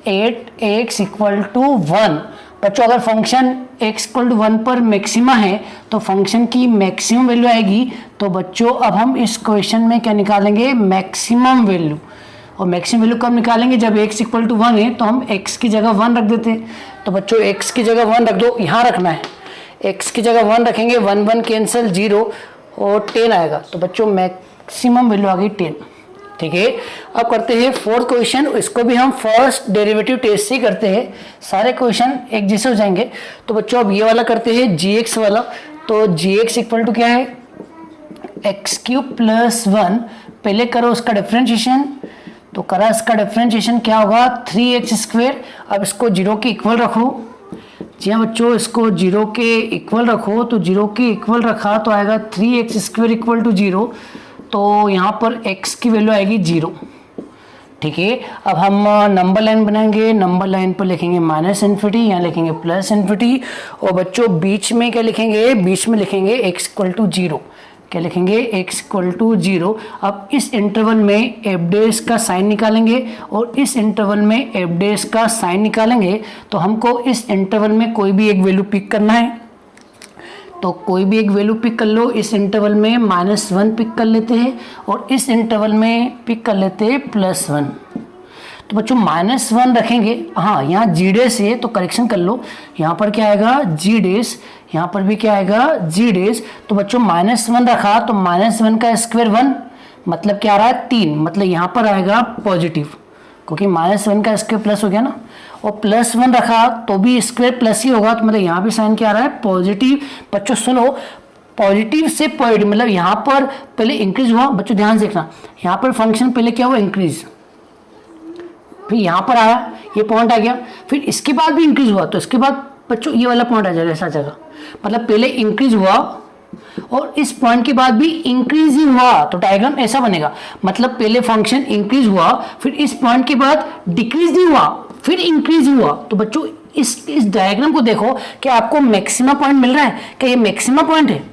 at x equal to 1। बच्चों अगर फंक्शन x इक्वल टू 1 पर मैक्सिमा है तो फंक्शन की मैक्सिमम वैल्यू आएगी। तो बच्चों अब हम इस क्वेश्चन में क्या निकालेंगे, मैक्सिमम वैल्यू। और मैक्सिमम वैल्यू कब निकालेंगे, जब x इक्वल टू 1 है तो हम x की जगह 1 रख देते हैं। तो बच्चों x की जगह 1 रख दो, यहाँ रखना है, x की जगह 1 रखेंगे, 1 1 कैंसिल 0 और 10 आएगा। तो बच्चों मैक्सिमम वैल्यू आ गई 10। ठीक है, अब करते हैं फोर्थ क्वेश्चन, इसको भी हम फर्स्ट डेरिवेटिव टेस्ट से करते हैं, सारे क्वेश्चन एक जैसे हो जाएंगे। तो बच्चों अब ये वाला करते हैं gx वाला। तो gx इक्वल टू क्या है, एक्स क्यूब प्लस 1, पहले करो उसका डिफरेंशिएशन। तो करा इसका डिफरेंशिएशन क्या होगा, 3x स्क्वेयर। अब इसको 0 के इक्वल रखो। जी हाँ बच्चों, इसको 0 के इक्वल रखो। तो 0 के इक्वल रखा तो आएगा 3x स्क्वेयर इक्वल टू 0। तो यहाँ पर x की वैल्यू आएगी 0। ठीक है, अब हम नंबर लाइन बनाएंगे, नंबर लाइन पर लिखेंगे माइनस इन्फिनिटी, यहाँ लिखेंगे प्लस इन्फिनिटी। और बच्चों बीच में क्या लिखेंगे, बीच में लिखेंगे x इक्वल टू 0। क्या लिखेंगे, x इक्वल टू 0। अब इस इंटरवल में एफ डेस का साइन निकालेंगे और इस इंटरवल में एफ डेस का साइन निकालेंगे। तो हमको इस इंटरवल में कोई भी एक वैल्यू पिक करना है। तो कोई भी एक वैल्यू पिक कर लो, इस इंटरवल में -1 पिक कर लेते हैं और इस इंटरवल में पिक कर लेते हैं +1। तो बच्चों -1 रखेंगे, हाँ यहाँ जी डेस है तो करेक्शन कर लो, यहाँ पर क्या आएगा जी डेस, यहाँ पर भी क्या आएगा जी डेस। तो बच्चों -1 रखा तो -1 का स्क्वायर 1, मतलब क्या आ रहा है 3, मतलब यहाँ पर आएगा पॉजिटिव, क्योंकि -1 का स्क्वायर प्लस हो गया ना। और +1 रखा तो भी स्क्वायर प्लस ही होगा, तो मतलब यहाँ भी साइन क्या आ रहा है, पॉजिटिव। बच्चों सुनो, पॉजिटिव से पॉजिटिव मतलब यहाँ पर पहले इंक्रीज हुआ, बच्चों ध्यान से देखना, यहाँ पर फंक्शन पहले क्या हुआ, इंक्रीज, फिर यहाँ पर आया ये पॉइंट आ गया, फिर इसके बाद भी इंक्रीज हुआ, तो इसके बाद बच्चों ये वाला पॉइंट आ जाएगा ऐसा जगह, मतलब पहले इंक्रीज हुआ और इस पॉइंट के बाद भी इंक्रीज ही हुआ, तो डायग्राम ऐसा बनेगा। मतलब पहले फंक्शन इंक्रीज हुआ, फिर इस पॉइंट के बाद डिक्रीज नहीं हुआ, फिर इंक्रीज हुआ। तो बच्चों इस डायग्राम को देखो कि आपको मैक्सिमा पॉइंट मिल रहा है, क्या ये मैक्सिमा पॉइंट है,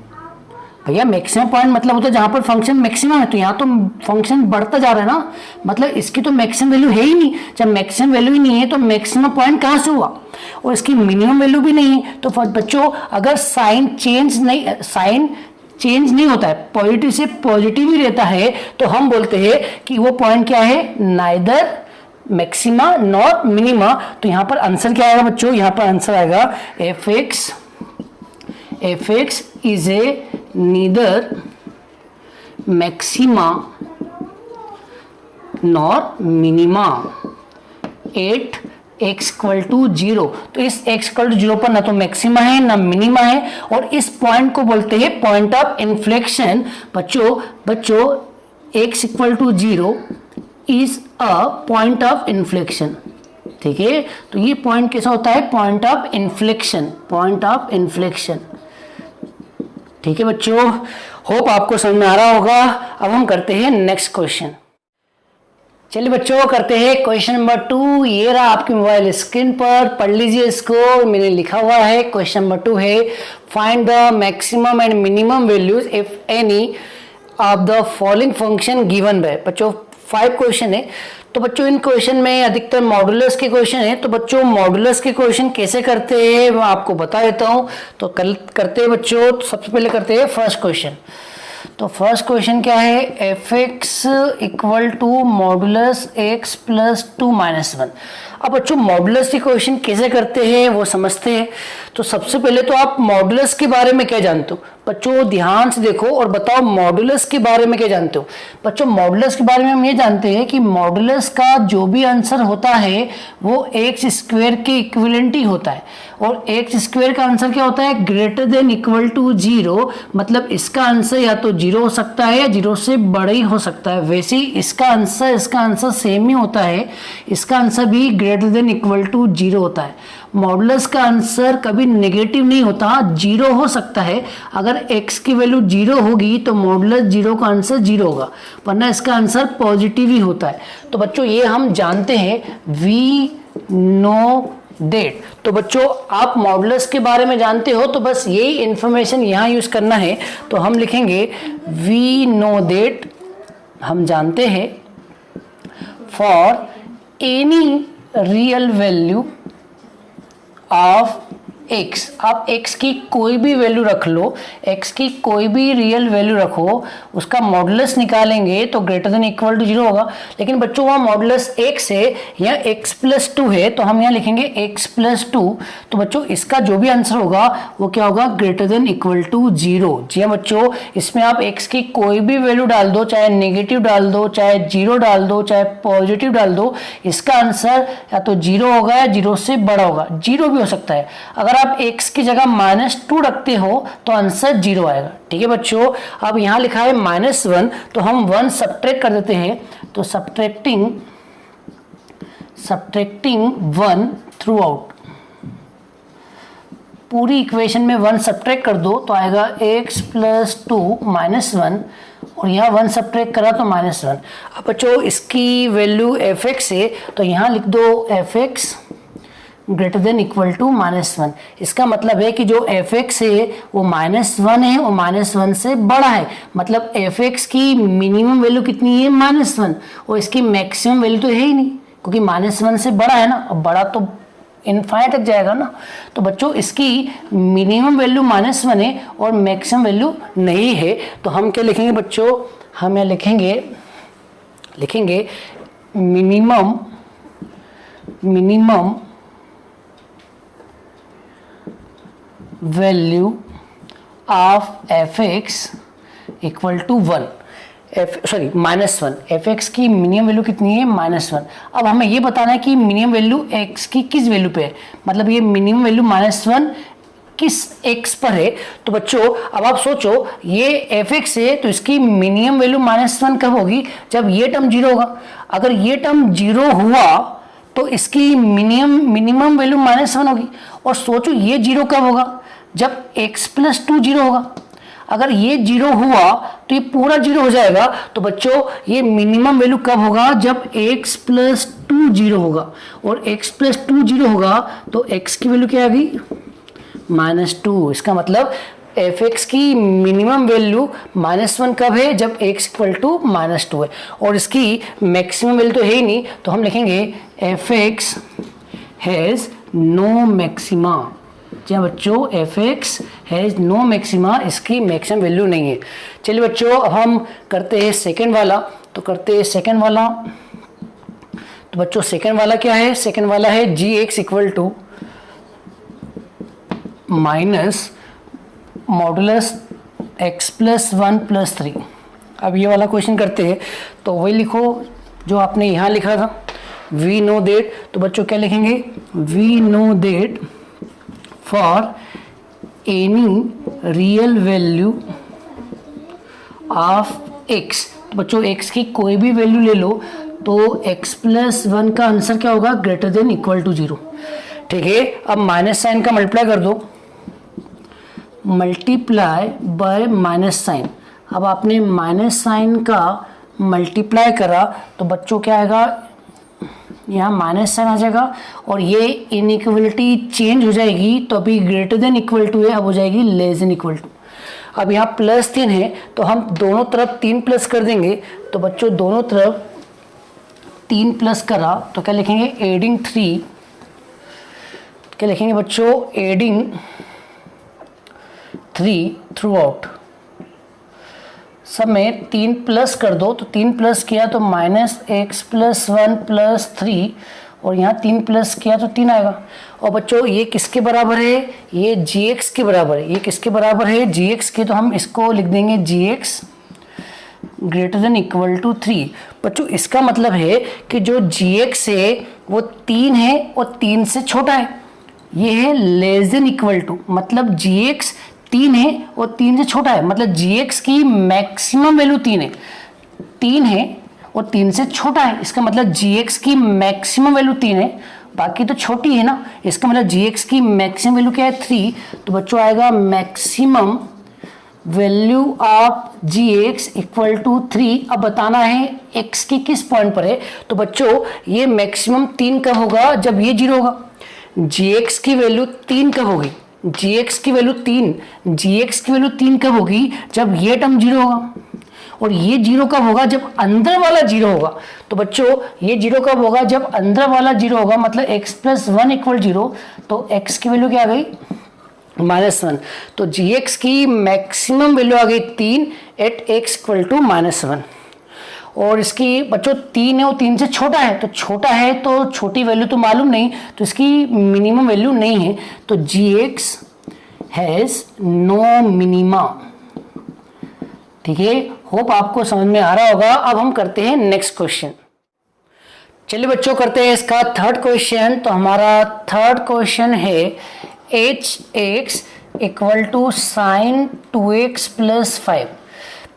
भैया मैक्सिमम पॉइंट मतलब होता है जहां पर फंक्शन मैक्सिमम है, तो यहाँ तो फंक्शन बढ़ता जा रहा है ना, मतलब इसकी तो मैक्सिमम वैल्यू है ही नहीं। जब मैक्सिमम वैल्यू ही नहीं है तो मैक्सिमम पॉइंट कहाँ से हुआ, और इसकी मिनिमम वैल्यू भी नहीं है। तो बच्चों अगर साइन चेंज नहीं होता है, पॉजिटिव से पॉजिटिव ही रहता है, तो हम बोलते हैं कि वो पॉइंट क्या है, नाइदर मैक्सिमा नॉट मिनिमा। तो यहाँ पर आंसर क्या आएगा बच्चों, यहाँ पर आंसर आएगा f x is a neither maxima nor minima at x equal to 0। तो इस x इक्वल टू 0 पर ना तो मैक्सिमा है ना मिनिमा है, और इस पॉइंट को बोलते हैं पॉइंट ऑफ इन्फ्लेक्शन। बच्चों x equal to 0 is a point of inflection. ठीक है, तो ये पॉइंट कैसा होता है, पॉइंट ऑफ इन्फ्लेक्शन। ठीक है बच्चों, होप आपको समझ में आ रहा होगा। अब हम करते हैं नेक्स्ट क्वेश्चन। चलिए बच्चों करते हैं क्वेश्चन नंबर 2। ये रहा आपकी मोबाइल स्क्रीन पर, पढ़ लीजिए इसको, मैंने लिखा हुआ है। क्वेश्चन नंबर 2 है, find the maximum and minimum values if any of the following function given by. बच्चों 5 क्वेश्चन है, तो बच्चों इन क्वेश्चन में अधिकतर मॉडुलस के क्वेश्चन है। तो बच्चों मॉडुलस के क्वेश्चन कैसे करते हैं मैं आपको बता देता हूँ। तो करते हैं बच्चों, तो सबसे पहले करते हैं फर्स्ट क्वेश्चन। तो फर्स्ट क्वेश्चन क्या है, f x equal to modulus x plus 2 - 1। अब बच्चों मॉडुलस इक्वेशन कैसे करते हैं वो समझते हैं। तो सबसे पहले तो आप मॉडुलस के बारे में क्या जानते हो बच्चों, ध्यान से देखो और बताओ मॉडुलस के बारे में क्या जानते हो। बच्चों मॉडुलस के बारे में हम ये जानते हैं कि मॉडुलस का जो भी आंसर होता है वो एक्स स्क्वायर के इक्विवेलेंट ही होता है, और एक्स स्क्वायर का आंसर क्या होता है, ग्रेटर देन इक्वल टू 0, मतलब इसका आंसर या तो 0 हो सकता है या 0 से बड़ा ही हो सकता है। वैसे ही इसका आंसर सेम ही होता है, इसका आंसर भी ग्रेटर देन इक्वल टू 0 होता है। मॉडुलस का आंसर कभी नेगेटिव नहीं होता, 0 हो सकता है। अगर x की वैल्यू 0 होगी तो मॉडुलस 0 का आंसर 0 होगा, वरना इसका आंसर पॉजिटिव ही होता है। तो बच्चों ये हम जानते हैं, वी नो डेट। तो बच्चों आप मॉडुलस के बारे में जानते हो तो बस यही इंफॉर्मेशन यहाँ यूज करना है। तो हम लिखेंगे वी नो डेट, हम जानते हैं for any real value of x, आप x की कोई भी वैल्यू रख लो, x की कोई भी रियल वैल्यू रखो, उसका मॉडुलस निकालेंगे तो ग्रेटर देन इक्वल टू 0 होगा। लेकिन बच्चों वहाँ मॉडुलस x है या x प्लस 2 है, तो हम यहाँ लिखेंगे x प्लस 2। तो बच्चों इसका जो भी आंसर होगा वो क्या होगा, ग्रेटर देन इक्वल टू 0। जी हाँ बच्चों, इसमें आप x की कोई भी वैल्यू डाल दो, चाहे नेगेटिव डाल दो, चाहे 0 डाल दो, चाहे पॉजिटिव डाल दो, इसका आंसर या तो 0 होगा या 0 से बड़ा होगा, 0 भी हो सकता है। अगर आप x की जगह -2 रखते हो तो आंसर 0 आएगा। ठीक है बच्चों, अब यहाँ लिखा है -1, तो हम 1 सब्ट्रैक्ट कर देते हैं। तो सब्ट्रैक्टिंग 1 थ्रू आउट, पूरी इक्वेशन में 1 सब्ट्रैक्ट कर दो तो आएगा x प्लस 2 -1, और यहाँ 1 सब्ट्रैक्ट करा तो -1। अब बच्चों इसकी वैल्यू fx है, तो यहाँ लिख दो fx greater than equal to -1। इसका मतलब है कि जो fx है वो -1 है और -1 से बड़ा है, मतलब fx की मिनिमम वैल्यू कितनी है, -1, और इसकी मैक्सिमम वैल्यू तो है ही नहीं, क्योंकि -1 से बड़ा है ना, और बड़ा तो इनफाइनाइट तक जाएगा ना। तो बच्चों इसकी मिनिमम वैल्यू -1 है और मैक्सिमम वैल्यू नहीं है। तो हम क्या लिखेंगे बच्चों, हम यहाँ लिखेंगे minimum value of fx equal to 1, -1। fx की मिनिमम वैल्यू कितनी है, -1। अब हमें ये बताना है कि मिनिमम वैल्यू x की किस वैल्यू पे है, मतलब ये मिनिमम वैल्यू -1 किस x पर है। तो बच्चों अब आप सोचो, ये fx है तो इसकी मिनिमम वैल्यू -1 कब होगी, जब ये टर्म 0 होगा। अगर ये टर्म 0 हुआ तो इसकी मिनिमम वैल्यू -1 होगी। और सोचो ये 0 कब होगा, जब x प्लस 2 0 होगा। अगर ये 0 हुआ तो ये पूरा 0 हो जाएगा। तो बच्चों ये मिनिमम वैल्यू कब होगा, जब x प्लस 2 0 होगा, और x प्लस 2 0 होगा तो x की वैल्यू क्या आ गई, -2। इसका मतलब fx की मिनिमम वैल्यू -1 कब है, जब x इक्वल टू -2 है, और इसकी मैक्सिमम वैल्यू तो है ही नहीं। तो हम लिखेंगे fx हैज़ नो मैक्सिमा। जी हाँ बच्चों, fx हैज़ नो मैक्सिमा, इसकी मैक्सिमम वैल्यू नहीं है। चलिए बच्चों अब हम करते हैं सेकंड वाला। तो करते हैं सेकंड वाला। तो बच्चों सेकंड वाला क्या है, सेकंड वाला है gx equal to minus modulus x plus 1 plus 3। अब ये वाला क्वेश्चन करते हैं, तो वही लिखो जो आपने यहाँ लिखा था, वी नो दैट। तो बच्चों क्या लिखेंगे, we know that for any real value of x। तो बच्चों x की कोई भी वैल्यू ले लो तो x प्लस 1 का आंसर क्या होगा, ग्रेटर देन इक्वल टू 0। ठीक है, अब माइनस साइन का मल्टीप्लाई कर दो, मल्टीप्लाई बाय माइनस साइन। अब आपने माइनस साइन का मल्टीप्लाई करा तो बच्चों क्या आएगा, यहाँ माइनस साइन आ जाएगा और ये इनइक्वलिटी चेंज हो जाएगी। तो अभी ग्रेटर देन इक्वल टू है, अब हो जाएगी लेस देन इक्वल टू। अब यहाँ प्लस 3 है तो हम दोनों तरफ 3 प्लस कर देंगे। तो बच्चों दोनों तरफ 3 प्लस करा तो क्या लिखेंगे, एडिंग 3। क्या लिखेंगे बच्चों, एडिंग 3 थ्रू आउट। सब में 3 प्लस कर दो, तो 3 प्लस किया तो -x प्लस 1 प्लस 3, और यहाँ 3 प्लस किया तो 3 आएगा। और बच्चों ये किसके बराबर है, ये gx के बराबर है। ये किसके बराबर है, gx के, तो हम इसको लिख देंगे gx greater than equal to 3। बच्चों इसका मतलब है कि जो gx है वो 3 है और 3 से छोटा है। ये है लेस देन इक्वल टू, मतलब gx 3 है और 3 से छोटा है, मतलब gx की मैक्सिमम वैल्यू 3 है। 3 है और 3 से छोटा है, इसका मतलब gx की मैक्सिमम वैल्यू 3 है, बाकी तो छोटी है ना। इसका मतलब gx की मैक्सिमम वैल्यू क्या है, 3। तो बच्चों आएगा maximum value of gx equal to 3। अब बताना है x की किस पॉइंट पर है। तो बच्चों ये मैक्सिमम 3 कब होगा, जब ये 0 होगा। gx की वैल्यू 3 कब होगी, gx की वैल्यू 3, gx की वैल्यू 3 कब होगी, जब ये टर्म 0 होगा। और ये 0 कब होगा, जब अंदर वाला 0 होगा। तो बच्चों ये 0 कब होगा, जब अंदर वाला 0 होगा, मतलब x प्लस 1 इक्वल 0। तो x की वैल्यू क्या आ गई, -1। तो gx की मैक्सिमम वैल्यू आ गई 3 एट x इक्वल टू -1। और इसकी बच्चों 3 है और 3 से छोटा है, तो छोटा है तो छोटी वैल्यू तो मालूम नहीं, तो इसकी मिनिमम वैल्यू नहीं है। तो gx हैज नो मिनिमा। ठीक है, होप आपको समझ में आ रहा होगा। अब हम करते हैं नेक्स्ट क्वेश्चन। चलिए बच्चों करते हैं इसका थर्ड क्वेश्चन। तो हमारा थर्ड क्वेश्चन है hx equal to sine 2x plus 5।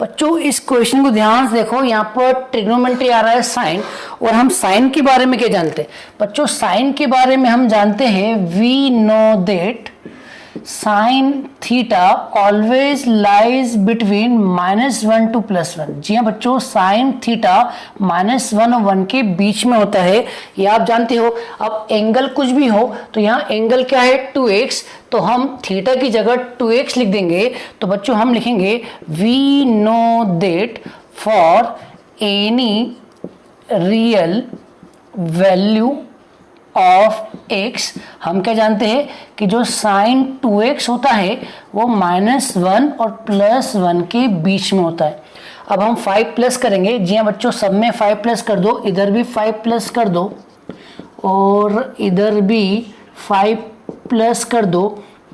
बच्चों इस क्वेश्चन को ध्यान से देखो, यहाँ पर ट्रिग्नोमेट्री आ रहा है साइन, और हम साइन के बारे में क्या जानते हैं बच्चों, साइन के बारे में हम जानते हैं we know that sine theta always lies between -1 to +1। जी हाँ बच्चों, साइन थीटा -1 और 1 के बीच में होता है, ये आप जानते हो। अब एंगल कुछ भी हो, तो यहाँ एंगल क्या है 2x, तो हम थीटा की जगह 2x लिख देंगे। तो बच्चों हम लिखेंगे we know that for any real value of x, हम क्या जानते हैं कि जो साइन 2x होता है वो -1 और +1 के बीच में होता है। अब हम 5 प्लस करेंगे। जी हाँ बच्चों, सब में 5 प्लस कर दो, इधर भी 5 प्लस कर दो और इधर भी 5 प्लस कर दो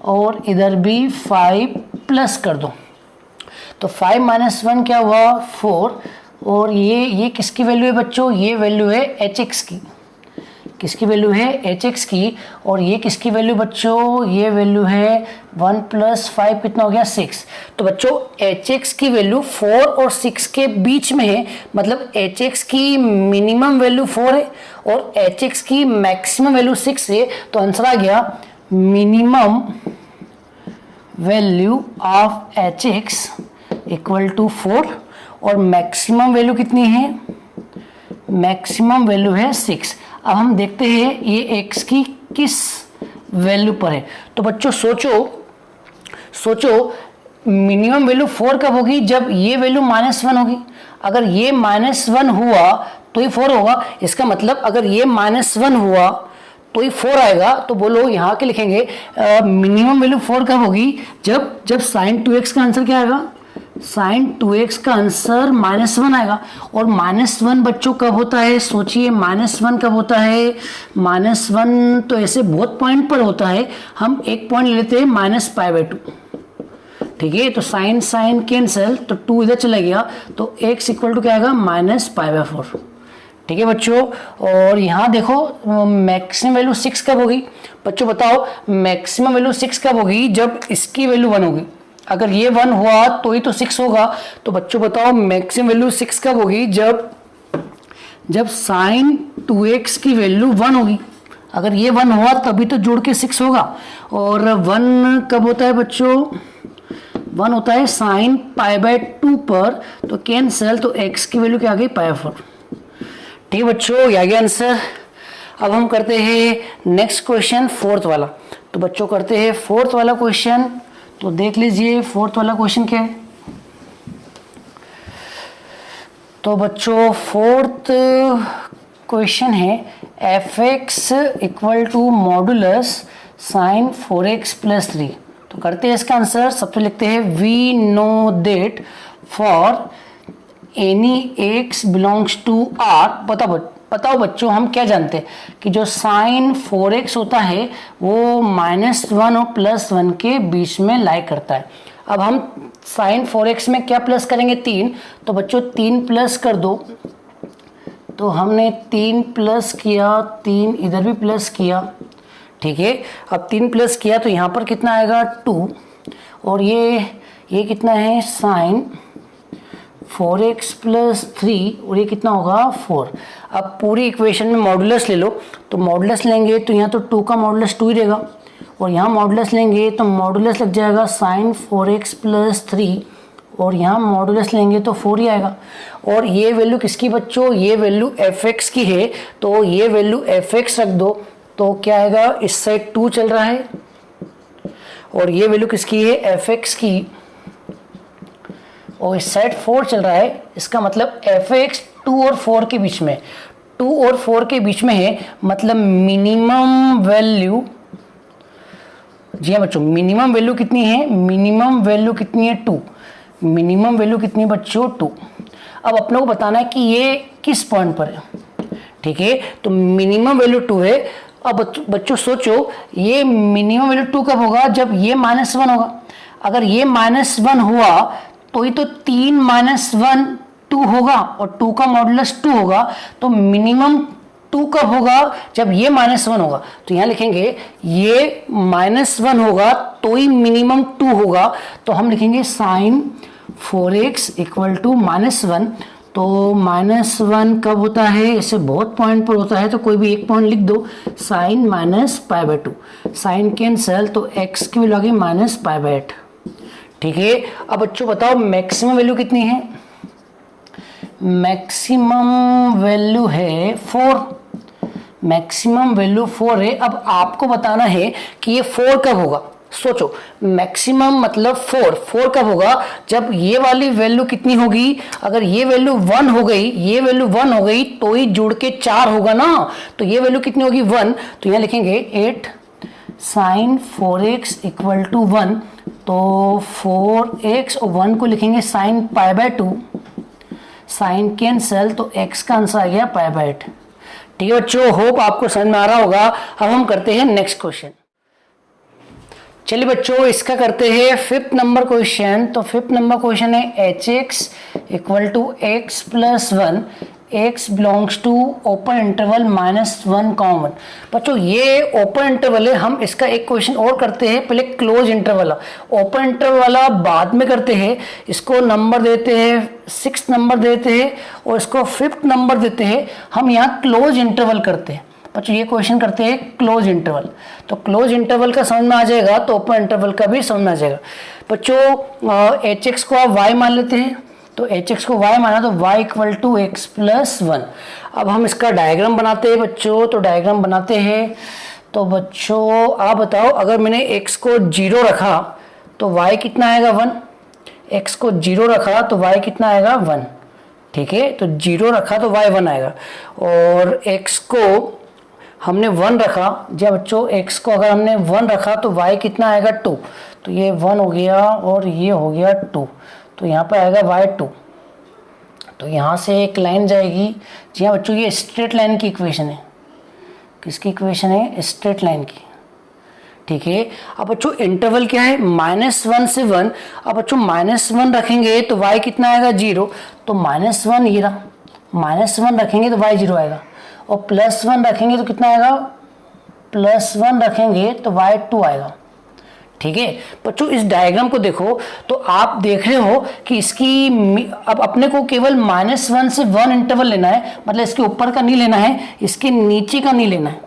और इधर भी 5 प्लस कर दो। तो 5 - 1 क्या हुआ, 4। और ये किसकी वैल्यू है बच्चों, ये वैल्यू है hx की। किसकी वैल्यू है, hx की। और ये किसकी वैल्यू बच्चों, ये वैल्यू है 1 + 5 कितना हो गया, 6। तो बच्चों hx की वैल्यू 4 और 6 के बीच में है, मतलब hx की मिनिमम वैल्यू 4 है और hx की मैक्सिमम वैल्यू 6 है। तो आंसर आ गया minimum value of hx equal to 4 और मैक्सिमम वैल्यू कितनी है, मैक्सिमम वैल्यू है 6। अब हम देखते हैं ये x की किस वैल्यू पर है। तो बच्चों सोचो मिनिमम वैल्यू 4 कब होगी, जब ये वैल्यू -1 होगी। अगर ये -1 हुआ तो ये 4 होगा, इसका मतलब अगर ये -1 हुआ तो ये 4 आएगा। तो बोलो यहाँ के लिखेंगे मिनिमम वैल्यू 4 कब होगी, जब साइन 2x का आंसर क्या आएगा, साइन 2x का आंसर -1 आएगा। और -1 बच्चों कब होता है, सोचिए -1 कब होता है। -1 तो ऐसे बहुत पॉइंट पर होता है, हम एक पॉइंट लेते हैं -π/2। ठीक है, तो साइन साइन कैंसिल, तो 2 इधर चला गया, तो x इक्वल टू क्या आएगा, -π/4। ठीक है बच्चों, और यहाँ देखो मैक्सिमम वैल्यू 6 कब होगी बच्चों, बताओ मैक्सिमम वैल्यू 6 कब होगी, जब इसकी वैल्यू 1 होगी। अगर ये 1 हुआ तो ही तो 6 होगा। तो बच्चों बताओ मैक्सिमम वैल्यू 6 कब होगी, जब साइन 2x की वैल्यू 1 होगी। अगर ये 1 हुआ तभी तो जोड़ के 6 होगा। और 1 कब होता है बच्चों, 1 होता है साइन π/2 पर, तो कैंसिल, तो x की वैल्यू क्या आ गई, π/4। ठीक है बच्चों, ये आ गया आंसर। अब हम करते हैं नेक्स्ट क्वेश्चन, फोर्थ वाला। तो बच्चों करते हैं फोर्थ वाला क्वेश्चन। तो देख लीजिए फोर्थ वाला क्वेश्चन क्या है। तो बच्चों फोर्थ क्वेश्चन है fx equal to modulus sine 4x + 3। तो करते हैं इसका आंसर। सबसे लिखते हैं we know that for any x belongs to R, बताओ बताओ बच्चों, हम क्या जानते हैं कि जो साइन 4x होता है वो -1 और +1 के बीच में लाई करता है। अब हम साइन 4x में क्या प्लस करेंगे, 3, तो बच्चों 3 प्लस कर दो, तो हमने 3 प्लस किया, 3 इधर भी प्लस किया, ठीक है। अब 3 प्लस किया तो यहाँ पर कितना आएगा 2, और ये कितना है साइन 4x + 3, और ये कितना होगा 4। अब पूरी इक्वेशन में मॉडुलस ले लो, तो मॉडुलस लेंगे तो यहाँ तो 2 का मॉडुलस 2 ही रहेगा, और यहाँ मॉडुलस लेंगे तो मॉडुलस लग जाएगा साइन 4x + 3, और यहाँ मॉडुलस लेंगे तो 4 ही आएगा। और ये वैल्यू किसकी बच्चों, ये वैल्यू fx की है, तो ये वैल्यू fx रख दो, तो क्या आएगा, इस साइड 2 चल रहा है, और ये वैल्यू किसकी है, fx की, और इस साइड 4 चल रहा है। इसका मतलब fx 2 और 4 के बीच में, 2 और 4 के बीच में है, मतलब मिनिमम वैल्यू, जी हाँ बच्चों, मिनिमम वैल्यू कितनी है, मिनिमम वैल्यू कितनी है 2, मिनिमम वैल्यू कितनी है बच्चों 2। अब अपने को बताना है कि ये किस पॉइंट पर है, ठीक है, तो मिनिमम वैल्यू 2 है। अब बच्चों सोचो, ये मिनिमम वैल्यू 2 कब होगा, जब ये -1 होगा। अगर ये -1 हुआ तो ही तो 3 - 1 2 होगा, और 2 का मॉडुलस 2 होगा, तो मिनिमम 2 कब होगा, जब ये -1 होगा। तो यहाँ लिखेंगे ये -1 होगा तो ही मिनिमम 2 होगा, तो हम लिखेंगे साइन 4x = -1। तो -1 कब होता है, ऐसे बहुत पॉइंट पर होता है, तो कोई भी एक पॉइंट लिख दो, साइन -π/2, साइन कैंसल, तो x की वैल्यू आ गई -π/8, ठीक है। अब बच्चों बताओ मैक्सिमम वैल्यू कितनी है, मैक्सिमम वैल्यू है 4, मैक्सिमम वैल्यू 4 है। अब आपको बताना है कि ये 4 कब होगा। सोचो, मैक्सिमम मतलब 4 कब होगा, जब ये वाली वैल्यू कितनी होगी, अगर ये वैल्यू 1 हो गई, ये वैल्यू 1 हो गई, तो ही जुड़ के 4 होगा ना, तो ये वैल्यू कितनी होगी 1, तो यहाँ लिखेंगे 8 साइन 4x = 1, तो 4x और 1 को लिखेंगे साइन π/2, साइन कैंसल, तो x का आंसर आ गया π/8, ठीक है बच्चों। होप आपको समझ में आ रहा होगा। अब हम करते हैं नेक्स्ट क्वेश्चन। चलिए बच्चों, इसका करते हैं 5th नंबर क्वेश्चन। तो 5th नंबर क्वेश्चन है hx = x + 1, x belongs to open interval -1, comma. बच्चों ये ओपन इंटरवल है, हम इसका एक क्वेश्चन और करते हैं, पहले क्लोज इंटरवल, ओपन इंटरवल वाला बाद में करते हैं। इसको नंबर देते हैं 6th नंबर देते हैं, और इसको 5th नंबर देते हैं। हम यहाँ क्लोज इंटरवल करते हैं बच्चों, ये क्वेश्चन करते हैं क्लोज इंटरवल। तो क्लोज इंटरवल का समझ में आ जाएगा तो ओपन इंटरवल का भी समझ में आ जाएगा। बच्चों hx को आप y मान लेते हैं, तो hx को y माना तो y = x + 1। अब हम इसका डायग्राम बनाते हैं बच्चों, तो डायग्राम बनाते हैं। तो बच्चों आप बताओ, अगर मैंने x को 0 रखा तो y कितना आएगा 1, x को 0 रखा तो y कितना आएगा 1, ठीक है। तो 0 रखा तो y 1 आएगा, और x को हमने 1 रखा, जब बच्चों x को अगर हमने 1 रखा तो y कितना आएगा 2, तो ये 1 हो गया और ये हो गया 2, तो यहाँ पर आएगा y 2। तो यहाँ से एक लाइन जाएगी, जी हाँ बच्चों, ये स्ट्रेट लाइन की इक्वेशन है। किसकी इक्वेशन है, स्ट्रेट लाइन की, ठीक है। अब बच्चों इंटरवल क्या है, -1 से 1। अब बच्चों -1 रखेंगे तो y कितना आएगा 0, तो -1 ये रहा, -1 रखेंगे तो y 0 आएगा, और +1 रखेंगे तो कितना आएगा, +1 रखेंगे तो y 2 आएगा, ठीक है। बच्चों इस डायग्राम को देखो तो आप देख रहे हो कि इसकी, अब अपने को केवल -1 से 1 इंटरवल लेना है, मतलब इसके ऊपर का नहीं लेना है, इसके नीचे का नहीं लेना है,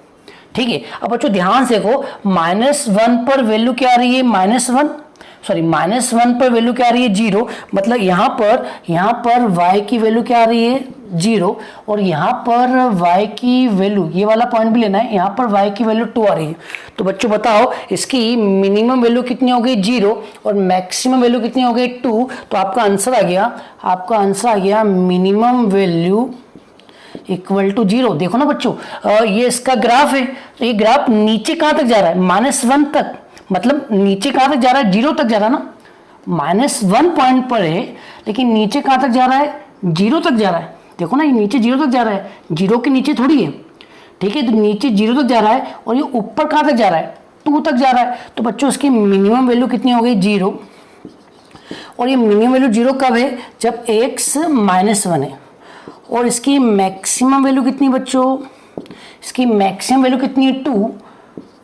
ठीक है। अब बच्चों ध्यान से देखो, -1 पर वैल्यू क्या आ रही है, -1 पर वैल्यू क्या आ रही है 0, मतलब यहाँ पर y की वैल्यू क्या आ रही है 0, और यहाँ पर y की वैल्यू, ये वाला पॉइंट भी लेना है, यहाँ पर y की वैल्यू 2 आ रही है। तो बच्चों बताओ इसकी मिनिमम वैल्यू कितनी हो गई 0, और मैक्सिमम वैल्यू कितनी हो गई 2। तो आपका आंसर आ गया मिनिमम वैल्यू = 0। देखो ना बच्चों, ये इसका ग्राफ है, तो ये ग्राफ नीचे कहाँ तक जा रहा है, -1 तक, मतलब नीचे कहाँ तक जा रहा है, 0 तक जा रहा है ना। -1 पॉइंट पर है, लेकिन नीचे कहाँ तक जा रहा है, 0 तक जा रहा है। देखो ना, ये नीचे 0 तक जा रहा है, 0 के नीचे थोड़ी है, ठीक है। तो नीचे 0 तक जा रहा है और ये ऊपर कहाँ तक जा रहा है, 2 तक जा रहा है। तो बच्चों इसकी मिनिमम वैल्यू कितनी हो गई, 0। और ये मिनिमम वैल्यू 0 कब है, जब x -1 है। और इसकी मैक्सिमम वैल्यू कितनी बच्चों, इसकी मैक्सिमम वैल्यू कितनी है, 2।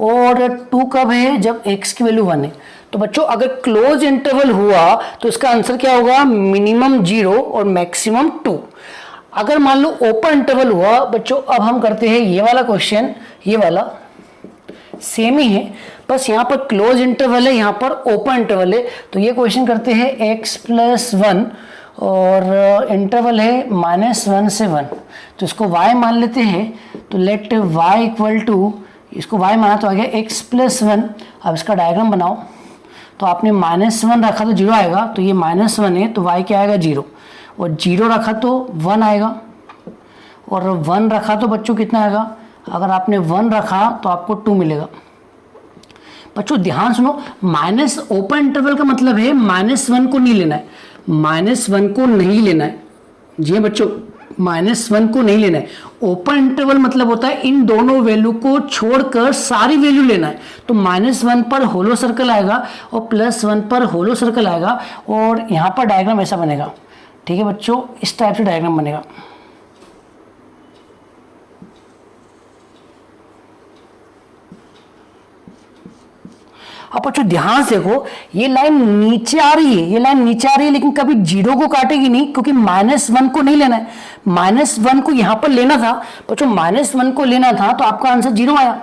और 2 कब है, जब x की वैल्यू 1 है। तो बच्चों अगर क्लोज इंटरवल हुआ तो इसका आंसर क्या होगा, मिनिमम 0 और मैक्सिमम 2। अगर मान लो ओपन इंटरवल हुआ बच्चों, अब हम करते हैं ये वाला क्वेश्चन, ये वाला सेम ही है, बस यहाँ पर क्लोज इंटरवल है, यहाँ पर ओपन इंटरवल है। तो ये क्वेश्चन करते हैं x + 1 और इंटरवल है -1 से 1। तो इसको y मान लेते हैं। तो लेट y इक्वल टू, इसको y माना तो आ गया x + 1। अब इसका डायग्राम बनाओ। तो आपने -1 रखा तो 0 आएगा, तो ये -1 है तो y क्या आएगा, 0। और 0 रखा तो 1 आएगा, और 1 रखा तो बच्चों कितना आएगा, अगर आपने 1 रखा तो आपको 2 मिलेगा। बच्चों ध्यान सुनो, माइनस ओपन इंटरवल का मतलब है -1 को नहीं लेना है, -1 को नहीं लेना है जी बच्चों, -1 को नहीं लेना है। ओपन इंटरवल मतलब होता है इन दोनों वैल्यू को छोड़कर सारी वैल्यू लेना है। तो -1 पर होलो सर्कल आएगा और +1 पर होलो सर्कल आएगा, और यहाँ पर डायग्राम ऐसा बनेगा, ठीक है बच्चों, इस टाइप से डायग्राम बनेगा। अब बच्चों ध्यान से देखो, ये लाइन नीचे आ रही है, ये लाइन नीचे आ रही है, लेकिन कभी 0 को काटेगी नहीं, क्योंकि -1 को नहीं लेना है। -1 को यहां पर लेना था बच्चों, -1 को लेना था तो आपका आंसर 0 आया,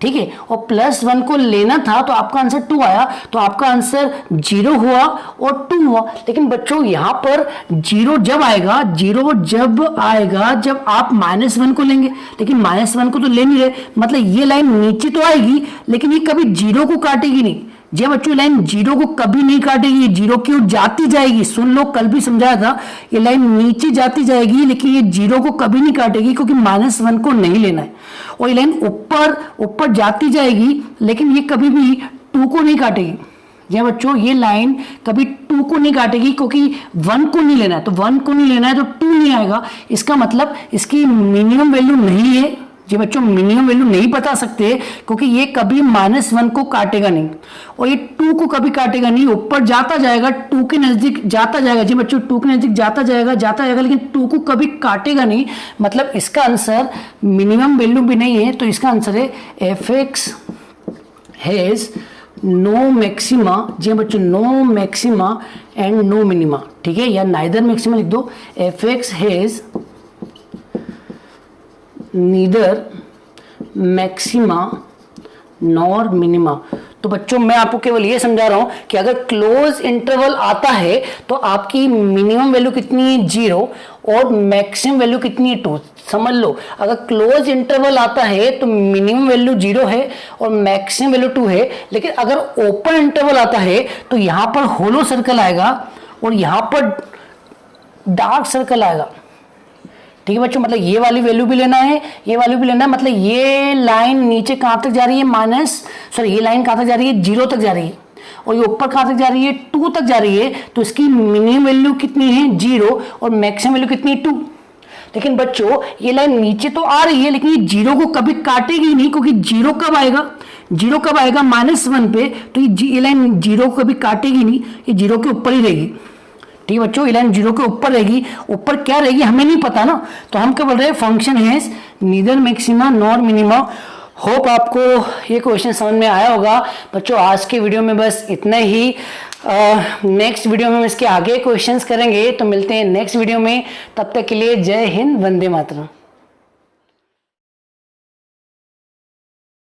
ठीक है। और +1 को लेना था तो आपका आंसर 2 आया, तो आपका आंसर 0 हुआ और 2 हुआ। लेकिन बच्चों यहां पर 0 जब आएगा, 0 जब आएगा जब आप -1 को लेंगे, लेकिन -1 को तो ले नहीं रहे, मतलब ये लाइन नीचे तो आएगी लेकिन ये कभी 0 को काटेगी नहीं। जी बच्चों, लाइन 0 को कभी नहीं काटेगी, 0 की ओर जाती जाएगी। सुन लो, कल भी समझाया था, ये लाइन नीचे जाती जाएगी लेकिन ये 0 को कभी नहीं काटेगी, क्योंकि -1 को नहीं लेना है। और ये लाइन ऊपर जाती जाएगी लेकिन ये कभी भी 2 को नहीं काटेगी। जी बच्चों, ये लाइन कभी 2 को नहीं काटेगी, क्योंकि 1 को नहीं लेना है। तो 1 को नहीं लेना है तो 2 नहीं आएगा। इसका मतलब इसकी मिनिमम वैल्यू नहीं है। जी बच्चों, मिनिमम वैल्यू नहीं बता सकते, क्योंकि ये कभी -1 को काटेगा नहीं और ये 2 को कभी काटेगा नहीं। ऊपर जाता जाएगा, 2 के नजदीक जाता जाएगा। जी बच्चों, 2 के नजदीक जाता जाएगा, लेकिन 2 को कभी काटेगा नहीं। मतलब इसका आंसर मिनिमम वैल्यू भी नहीं है, तो इसका आंसर है f(x) हैज नो मैक्सिमा। जी बच्चों, no maxima and no minima, ठीक है, या नाइदर मैक्सिमा लिख दो। f(x) has neither maxima nor minima. तो बच्चों मैं आपको केवल ये समझा रहा हूं कि अगर क्लोज इंटरवल आता है तो आपकी मिनिमम वैल्यू कितनी है, 0, और मैक्सिमम वैल्यू कितनी है, 2। समझ लो, अगर क्लोज इंटरवल आता है तो मिनिमम वैल्यू 0 है और मैक्सिमम वैल्यू 2 है। लेकिन अगर ओपन इंटरवल आता है तो यहां पर होलो सर्कल आएगा और यहां पर डार्क सर्कल आएगा, ठीक है बच्चों। मतलब ये वाली वैल्यू भी लेना है, ये वाली भी लेना है। मतलब ये लाइन नीचे कहां तक जा रही है, ये लाइन कहां तक जा रही है, 0 तक जा रही है, और ये ऊपर कहां तक जा रही है, 2 तक जा रही है। तो इसकी मिनिमम वैल्यू कितनी है, 0, और मैक्सिमम वैल्यू कितनी है, 2। लेकिन बच्चों ये लाइन नीचे तो आ रही है लेकिन ये 0 को कभी काटेगी नहीं, क्योंकि 0 कब आएगा, 0 कब आएगा, -1 पे। तो ये लाइन 0 को कभी काटेगी नहीं, ये 0 के ऊपर ही रहेगी, ठीक है बच्चों। ये लाइन 0 के ऊपर रहेगी। ऊपर क्या रहेगी हमें नहीं पता ना, तो हम क्या बोल रहे हैं, फंक्शन है neither maxima nor minima. Hope आपको ये क्वेश्चन समझ में आया होगा बच्चों। आज के वीडियो में बस इतना ही। नेक्स्ट वीडियो में हम इसके आगे क्वेश्चंस करेंगे, तो मिलते हैं नेक्स्ट वीडियो में। तब तक के लिए जय हिंद, वंदे मातरम।